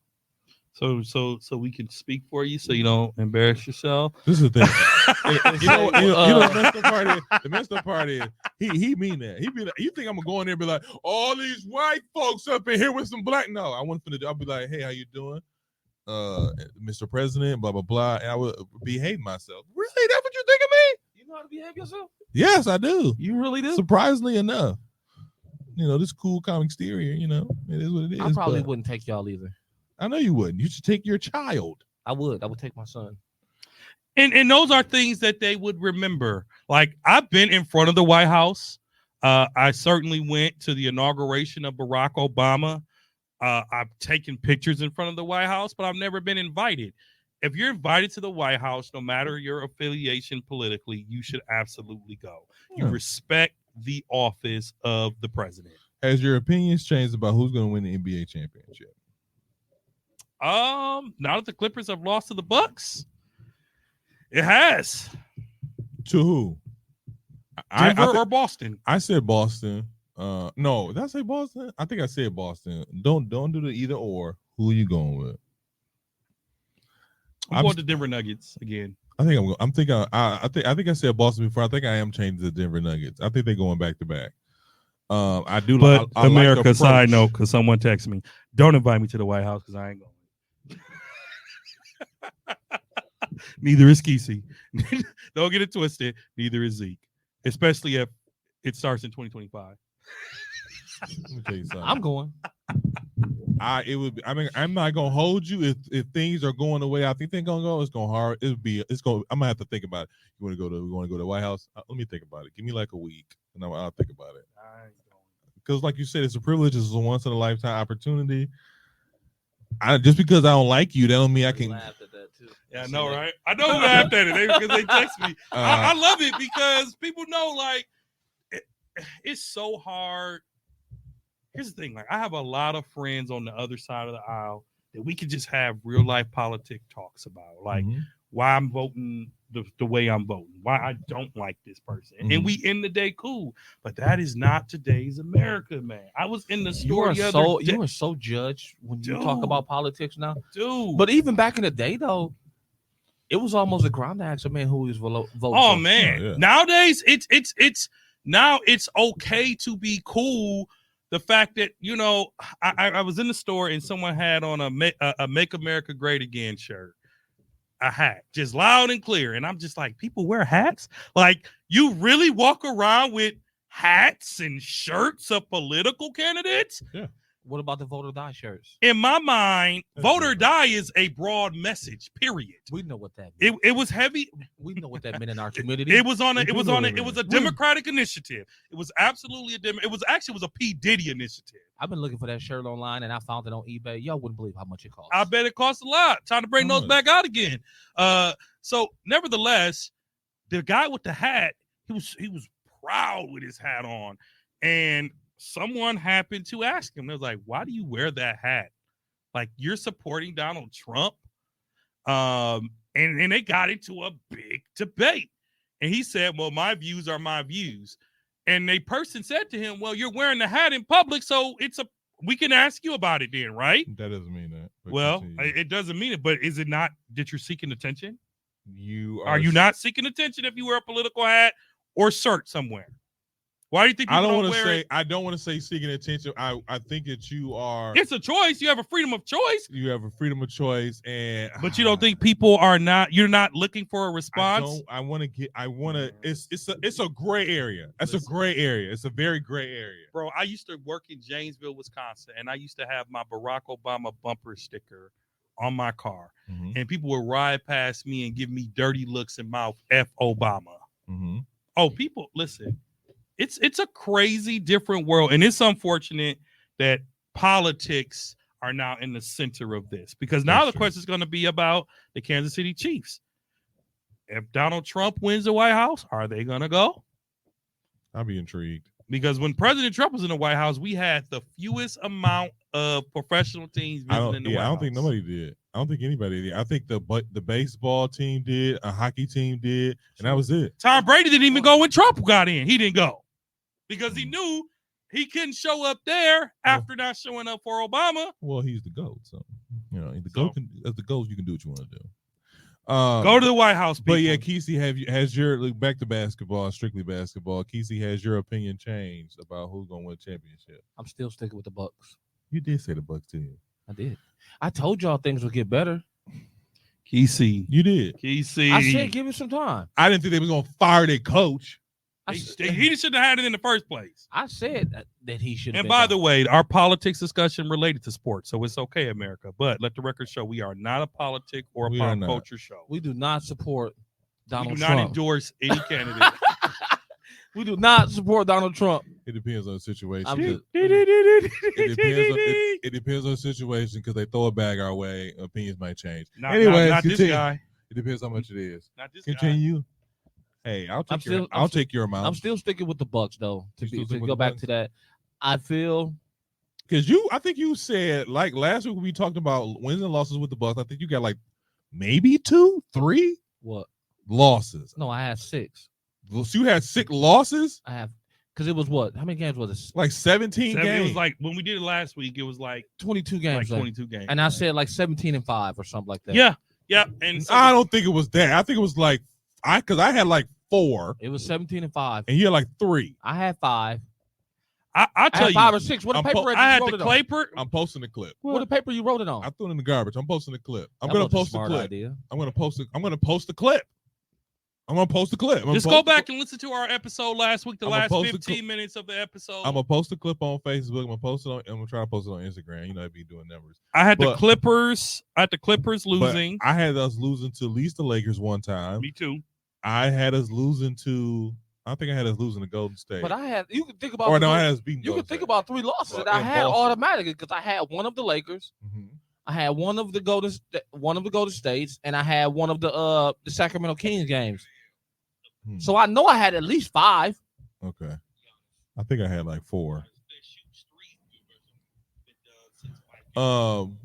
So we can speak for you, so you don't embarrass yourself. This is the thing. you know Uh, the messed up part is he mean that. He be like, you think I'm gonna go in there and be like, all these white folks up in here with some black? No, I want to. I'll be like, hey, how you doing, Mr. President? Blah blah blah. And I would behave myself. Really? That's what you think of me? You know how to behave yourself? Yes, I do. You really do? Surprisingly enough, this cool, calm exterior. It is what it is. I probably but wouldn't take y'all either. I know you wouldn't. You should take your child. I would take my son. And those are things that they would remember. Like, I've been in front of the White House. I certainly went to the inauguration of Barack Obama. I've taken pictures in front of the White House, but I've never been invited. If you're invited to the White House, no matter your affiliation politically, you should absolutely go. You respect the office of the president. Has your opinions changed about who's going to win the NBA championship? Now that the Clippers have lost to the Bucks, it has. To who? Denver or Boston? I said Boston. No, did I say Boston? I think I said Boston. Don't do the either or. Who are you going with? I'm going to Denver Nuggets again. I think I'm going. I'm thinking. I think I said Boston before. I think I am changing to Denver Nuggets. I think they're going back to back. I do. But I America, like the side approach. note, because someone texted me, don't invite me to the White House because I ain't going. Neither is Kesey. Don't get it twisted. Neither is Zeke, especially if it starts in 2025. Let me tell you something. I'm going. It would be. I mean, I'm not gonna hold you if things are going the way I think they're gonna go. It's gonna hard. It's going. I'm gonna have to think about it. You want to go to? We want to go to the White House? Let me think about it. Give me like a week, and I'll think about it. Because, like you said, it's a privilege. It's a once in a lifetime opportunity. Just because I don't like you, that don't mean I can. Laughed at that too. Yeah, I know, right? I know who laughed at it because they text me. I love it because people know, like, it's so hard. Here's the thing, like, I have a lot of friends on the other side of the aisle that we can just have real life politic talks about, like why I'm voting the way I'm voting, why I don't like this person, and we end the day cool. But that is not today's America, man. I was in the store You are so judged when you talk about politics now, dude. But even back in the day, though, it was almost a crime to ask a man who he was voting. Oh for. man, yeah. Nowadays it's now it's okay to be cool. The fact that, I was in the store and someone had on a Make America Great Again shirt. a hat, just loud and clear. And I'm just like, people wear hats? Like, you really walk around with hats and shirts of political candidates? What about the vote or die shirts? In my mind, That's vote or different. die is a broad message, period. We know what that means. It was heavy. We know what that meant in our community. It was on a, We it do was know on a, what it it was a means. Democratic initiative. It was absolutely it was a P. Diddy initiative. I've been looking for that shirt online and I found it on eBay. Y'all wouldn't believe how much it costs. I bet it costs a lot. Trying to bring those Right. back out again. So nevertheless, the guy with the hat, he was proud with his hat on, and someone happened to ask him. They was like, "Why do you wear that hat? Like, you're supporting Donald Trump?" And they got into a big debate, and he said, "Well, my views are my views." And a person said to him, "Well, you're wearing the hat in public, so we can ask you about it then, right?" That doesn't mean that. but Well, continue. it doesn't mean it, but is it not that you're seeking attention? you Are you not seeking attention if you wear a political hat or shirt somewhere? Why do you think I people don't don't want to wear say. it? I don't want to say seeking attention. I think that you are. It's a choice. You have a freedom of choice, You have a freedom of choice, and but you don't think people are not. You're not looking for a response. I want to get. I want to. It's a gray area. That's a gray area. It's a very gray area. Bro, I used to work in Janesville, Wisconsin, and I used to have my Barack Obama bumper sticker on my car, Mm-hmm. and people would ride past me and give me dirty looks and mouth F Obama. Mm-hmm. Oh, people, listen. It's a crazy different world, and it's unfortunate that politics are now in the center of this, because now That's the true. question is going to be about the Kansas City Chiefs. If Donald Trump wins the White House, are they going to go? I'll be intrigued. Because when President Trump was in the White House, we had the fewest amount of professional teams visiting the White I don't House. think nobody did. I don't think anybody did. I think the baseball team did, a hockey team did, and that was it. Tom Brady didn't even go when Trump got in. He didn't go because he knew he couldn't show up there after not showing up for Obama. Well, he's the GOAT, so the So- GOAT can, as the GOAT, you can do what you want to do. Go to the White House, people. But yeah, Kesey, has your look back to basketball, strictly basketball? Kesey, has your opinion changed about who's gonna win the championship? I'm still sticking with the Bucks. You did say the Bucks to you. I did. I told y'all things would get better. Kesey. You did. Kesey. I said give it some time. I didn't think they was gonna fire their coach. I He should have had it in the first place. said that he should. And by the way, our politics discussion related to sports, so it's okay, America. But let the record show we are not a politic or a We are pop not. culture show. we do not support We Donald do not Trump. endorse any candidate. We do not support Donald Trump. It depends on the situation. I'm just- It depends on the situation because they throw a bag our way. Opinions might change. Anyways, not this continue. guy. It depends how much it is. Not this guy. Continue. Hey, I'll take your I'm take your amount. I'm still sticking with the Bucks though. You still stick with go the back Bucks? to that, I feel Because I think you said like last week when we talked about wins and losses with the Bucks. I think you got like maybe 2, 3 what? losses. No, I have 6. So you had 6 losses, I have because it was what? How many games was it? like 17 Seven, games. it was like when we did it last week, it was like 22 games. 22 games. And I said like 17-5 or something like that. yeah. And so I don't think it was that. I think it was like because I had like 4 It was 17-5. and you had like 3. I had 5. I'll I tell had you, 5 or 6. What I'm paper po- you I had wrote the it on? Clayper. I'm posting the clip. What the paper you wrote it on? I threw it in the garbage. I'm posting the clip. I'm That gonna wasn't a post the smart clip. idea. I'm gonna post it. I'm gonna post the clip. I'm gonna post the clip. Just go back and listen to our episode last week, the I'm gonna last post the 15 minutes of the episode. I'm gonna post the clip on Facebook. I'm gonna post it on. I'm gonna try to post it on Instagram. You know, I'd be doing numbers. I had the but- Clippers. I had the Clippers But losing. I had us losing to at least the Lakers one time. Me too. I had us losing to. I think I had us losing to Golden State. But I had you can think about or no, three- I had us beating. you can Golden think State. about 3 losses Well, that I in had Boston. automatically because I had one of the Lakers, Mhm. I had one of the Golden States, and I had one of the Sacramento Kings games. Hmm. So I know I had at least 5. Okay. I think I had like 4.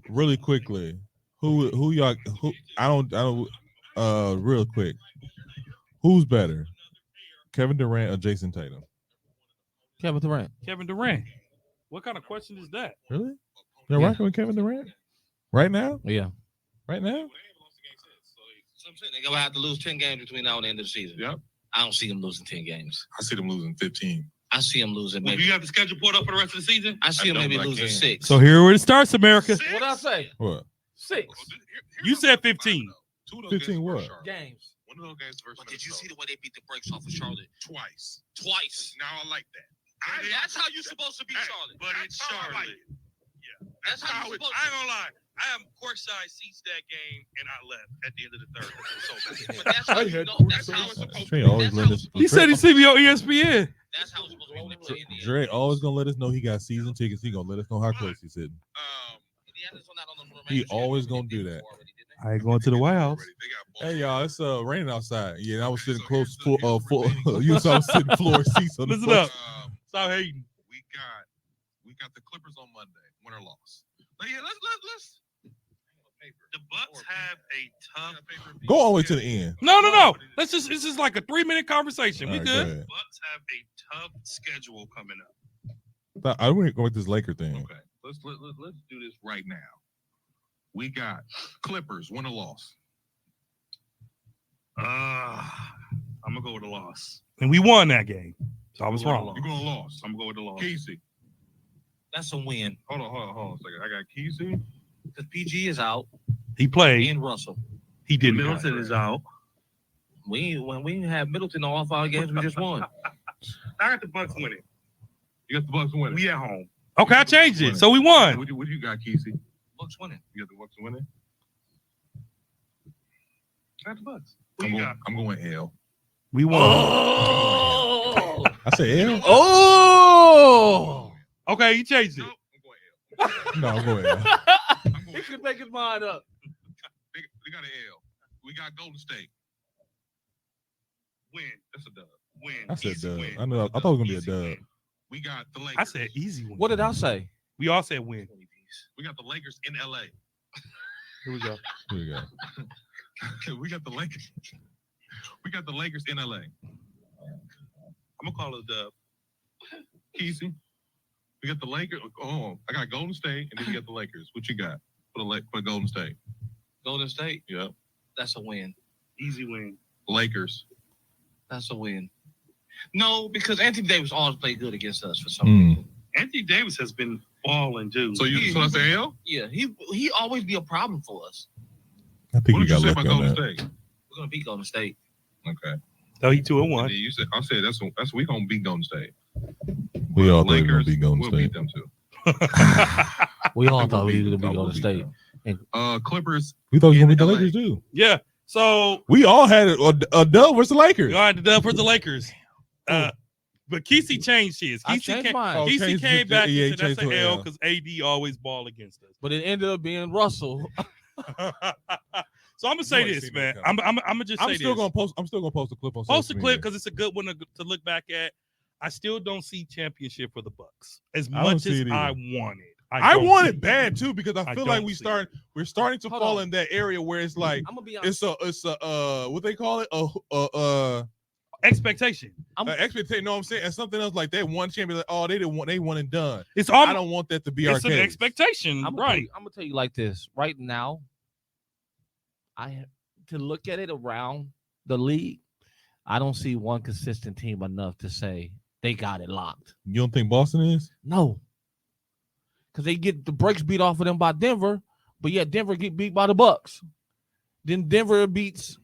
Really quickly, who y'all? Who I don't. Real quick, who's better, Kevin Durant or Jason Tatum? Kevin Durant. Kevin Durant. What kind of question is that? Really? You're Yeah. rocking with Kevin Durant right now? Yeah. Right now? So I'm saying they're gonna have to lose 10 games between now and the end of the season. Yep. I don't see them losing 10 games. I see them losing 15. I see them losing maybe. you have the schedule pulled up for the rest of the season? I see them don't, maybe but I losing can. 6. So here it starts, America. What did I say? What? 6. You said 15. Two of those 15 games were what? Charlotte. Games. One of those games versus But did you see Minnesota. the way they beat the brakes off of Charlotte Twice. twice? Now I like that. That's how you're supposed to beat Hey, Charlotte. But That's it's how I like Charlotte. it. That's how you're I supposed ain't gonna lie. I am courtside seats that game, and I left at the end of the third. It was so bad. But that's how I you had know. court That's how it's side. supposed to Trey be. always That's let how us. it's He said he see me on ESPN. That's how it's supposed to be when they play Indiana. Dre always gonna let us know he got season tickets. He gonna let us know how close he's sitting. Indiana's not on the He remaining schedule. always They gonna did do before that. already, didn't they? I ain't going to the White House. They got Hey y'all, it's raining outside. Yeah, and I was Okay, sitting so close here's the full. remaining- You saw I was sitting floor seats on the Listen bus. up. Stop hating. we got the Clippers on Monday. Win or loss. But yeah, let's. The Bucks have a tough. Go all the way to the end. No. Let's just. This is like a 3-minute conversation. All We right, good. go ahead. Bucks have a tough schedule coming up. I wouldn't go with this Laker thing. Okay, let's do this right now. We got Clippers. Win or loss. I'm gonna go with a loss. And we won that game, so I was wrong. You're going to loss. I'm gonna go with the loss. Kesey. That's a win Hold on a second. I got Kesey. because PG is out He played. and Russell. He did. Middleton is out. When we have Middleton on all 5 games, we just won. I got the Bucks winning. You got the Bucks winning. We at home. Okay, I changed it. So we won. What you got, Kesey? Bucks winning. You got the Bucks winning. I got the Bucks. I'm going L. We won. Oh! I said L. Oh! Okay, you changed it. Nope, I'm going L. No, I'm going L. I'm going He L. could make his mind up. They got an L. We got Golden State. Win. That's a dub. Win. I said Easy dub. win. I know. I thought it was gonna be a Easy dub. win. We got the Lakers. I said easy win. What did I say? We all said win. We got the Lakers in LA. Here we go. Here we go. We got the Lakers. We got the Lakers in LA. I'm gonna call it a dub. Kesey. We got the Lakers. Oh, I got Golden State, and then you got the Lakers. What you got for Golden State? Golden State, Yeah. that's a win. Easy win. Lakers. That's a win. No, because Anthony Davis always played good against us for some Hmm. reason. Anthony Davis has been balling, too. So I say L? Yeah, he always be a problem for us. I think What you did you got say about lucky on Golden that. State? We're gonna beat Golden State. Okay. So he 2-1. And then you said I said that's we gonna beat Golden State. We all thought we were gonna Lakers, beat Golden we'll State. beat them too. We all We'll thought we were beat going to them. be Golden State. Clippers. We thought we were gonna in beat the LA. Lakers too. Yeah. So We all had a dub versus the Lakers. all right, the dub for the Lakers. But Kesey changed his. I Kesey changed came, mine. Oh, Kesey changed came it to- back yeah, and said that's changed an to an L L. because AD always ball against us. But it ended up being Russell. So I'm gonna say You ain't this, seen man. that I'm gonna just say I'm still this. gonna post. I'm still gonna post a clip on Post social a clip media. because it's a good one to look back at. I still don't see championship for the Bucks as I don't much see as it I either. wanted. I don't want see it bad too because I I feel like don't see we're starting to Hold fall on. in that area where it's like I'm gonna be honest. it's a what they call it Expectation. expectation. No, I'm saying and something else like that one champion. Like, oh, they won and done. It's I almost don't want that to be our it's an case. expectation, I'm right? gonna tell you like this. Right now, I have to look at it around the league. I don't see one consistent team enough to say they got it locked. You don't think Boston is? No, because they get the brakes beat off of them by Denver, but yet Denver get beat by the Bucks. Then Denver beats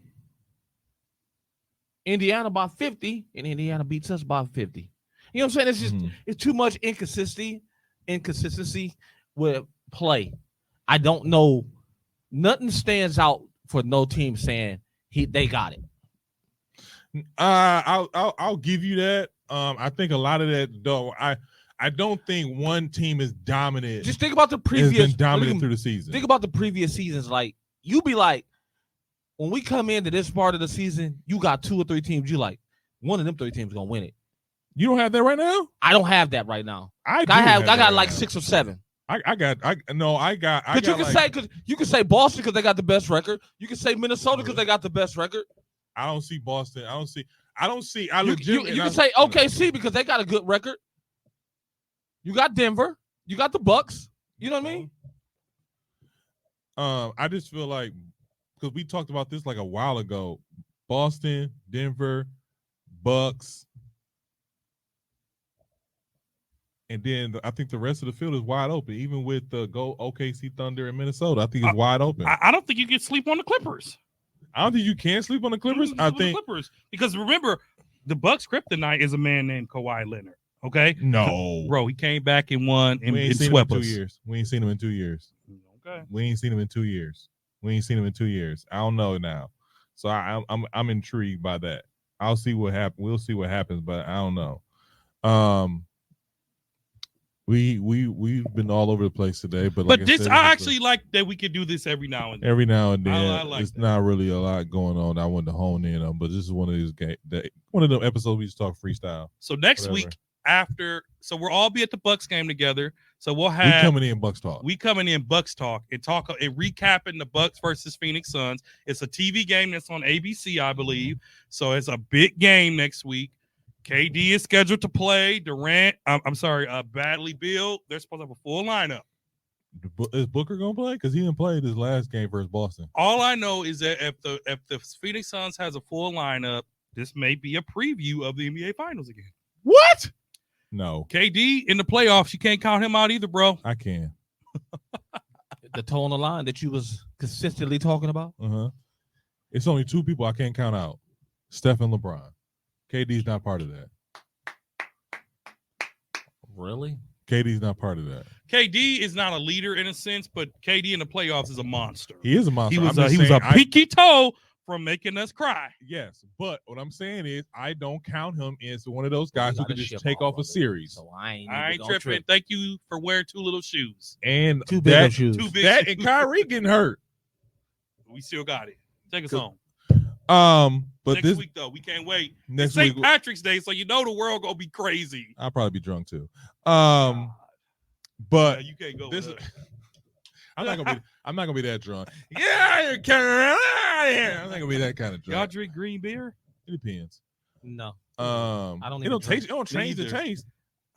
Indiana by 50, and Indiana beats us by 50. You know what I'm saying? It's just it's too much inconsistency with play. I don't know. Nothing stands out for no team saying they got it. I'll give you that. I think a lot of that though. I don't think one team is dominant. Just think about the has previous. been dominant through the season. Think about the previous seasons. Like you be like, when we come into this part of the season, you got 2 or 3 teams. You like one of them 3 teams gonna win it. You don't have that right now. I don't have that right now. I I got got like 6 or 7. I got. Because you can say Boston because they got the best record. You can say Minnesota because they got the best record. I don't see Boston. I don't see. You can say OKC because they got a good record. You got Denver. You got the Bucks. You know what I mean? I just feel like because we talked about this like a while ago. Boston, Denver, Bucks, and then I think the rest of the field is wide open. Even with the OKC Thunder in Minnesota, I think it's wide open. I don't think you can sleep on the Clippers. I don't think you can sleep on the Clippers. I think Clippers, because remember, the Bucks kryptonite is a man named Kawhi Leonard. Okay, no, bro, he came back and won and, we ain't and seen him in swept 2 us. years. We ain't seen him in 2 years. Okay, We ain't seen him in 2 years. We ain't seen him in 2 years. I don't know now, so I'm intrigued by that. I'll see what happens. We'll see what happens, but I don't know. We've been all over the place today, but like this said, I actually like that we could do this every now and then. every now and then I like it's that. not really a lot going on. I wanted to hone in on, but this is one of these one of the episodes we just talk freestyle. So next Whatever. week so we'll all be at the Bucks game together. So we'll We have coming in Bucks talk. We coming in Bucks talk and recapping the Bucks versus Phoenix Suns. It's a TV game that's on ABC, I believe. So it's a big game next week. KD is scheduled to play. Durant, Bradley Beal. They're supposed to have a full lineup. Is Booker gonna play? Because he didn't play this last game versus Boston. All I know is that if the Phoenix Suns has a full lineup, this may be a preview of the NBA Finals again. What? No, KD in the playoffs, you can't count him out either, bro. I can. The toe on the line that you was consistently talking about. It's only two people I can't count out: Steph and LeBron. KD's not part of that. Really? KD's not part of that. KD is not a leader in a sense, but KD in the playoffs is a monster. He is a monster. He was I'm just he was saying, a pinky toe from making us cry. yes, but what I'm saying is I don't count him as one of those guys who Gotta can just ship take off a of it. series. So I ain't I gonna ain't tripping. Thank you for wearing two little shoes. And Too big of shoes. Too big. that shoes. and Kyrie getting hurt. We still got it. Take us Good. home. But Next this week though, we can't wait. next It's St. week Patrick's Day, so you know the world gonna be crazy. I'll probably be drunk too. Yeah, But you can't go. this with is us. I'm not gonna be that drunk. Yeah, I'm not gonna be that kind of Y'all drunk. drink green beer? It depends. No. I don't it even don't drink. taste. It don't Me change the neither. taste.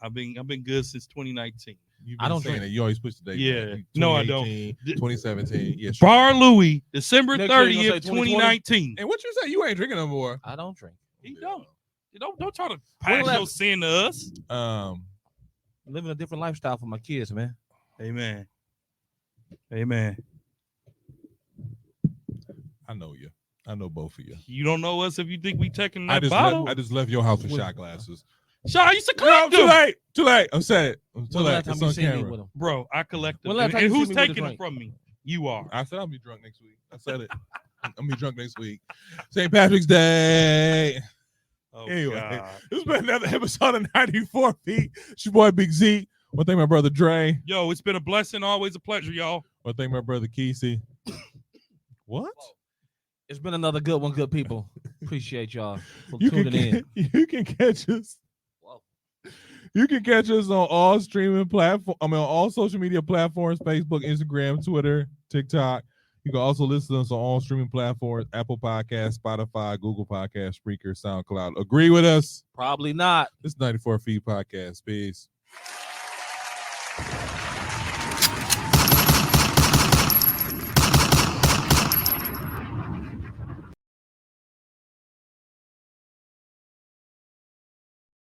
I've been good since 2019. You've I been don't saying drink. that. You always push the date. Yeah. back. No, I don't. 2018, 2017. Yeah, sure. Bar Louie, December Next year you gonna 30th, say 2020? 2019. And what you say? You ain't drinking no more. I don't drink. He don't. Don't try to When pass last- your sin to us. Living a different lifestyle for my kids, man. Amen. Amen. I know you. I know both of you. You don't know us if you think we taking I that bottle. just left your house with shot glasses. Shaw, I used to No, collect too them. late. Too late. I'm sad. I'm too When late. last time It's you on seen me camera. with them? Bro, I collect them. When last And, time and you who's seen me with a taking them drink? from me? You are. I said I'll be drunk next week. I said it. I'm gonna be drunk next week. St. Patrick's Day. Oh, Anyway. God. This has been another episode of 94 Feet. It's your boy Big Z. One thing, my brother Dre. Yo, it's been a blessing. Always a pleasure, y'all. One thing, my brother Kesey. What? It's been another good one, good people. Appreciate y'all for You can tuning in. you can catch us. Whoa. You can catch us on all streaming platforms. I mean, on all social media platforms: Facebook, Instagram, Twitter, TikTok. You can also listen to us on all streaming platforms: Apple Podcasts, Spotify, Google Podcasts, Spreaker, SoundCloud. Agree with us? Probably not. This is 94 Feet Podcast. Peace.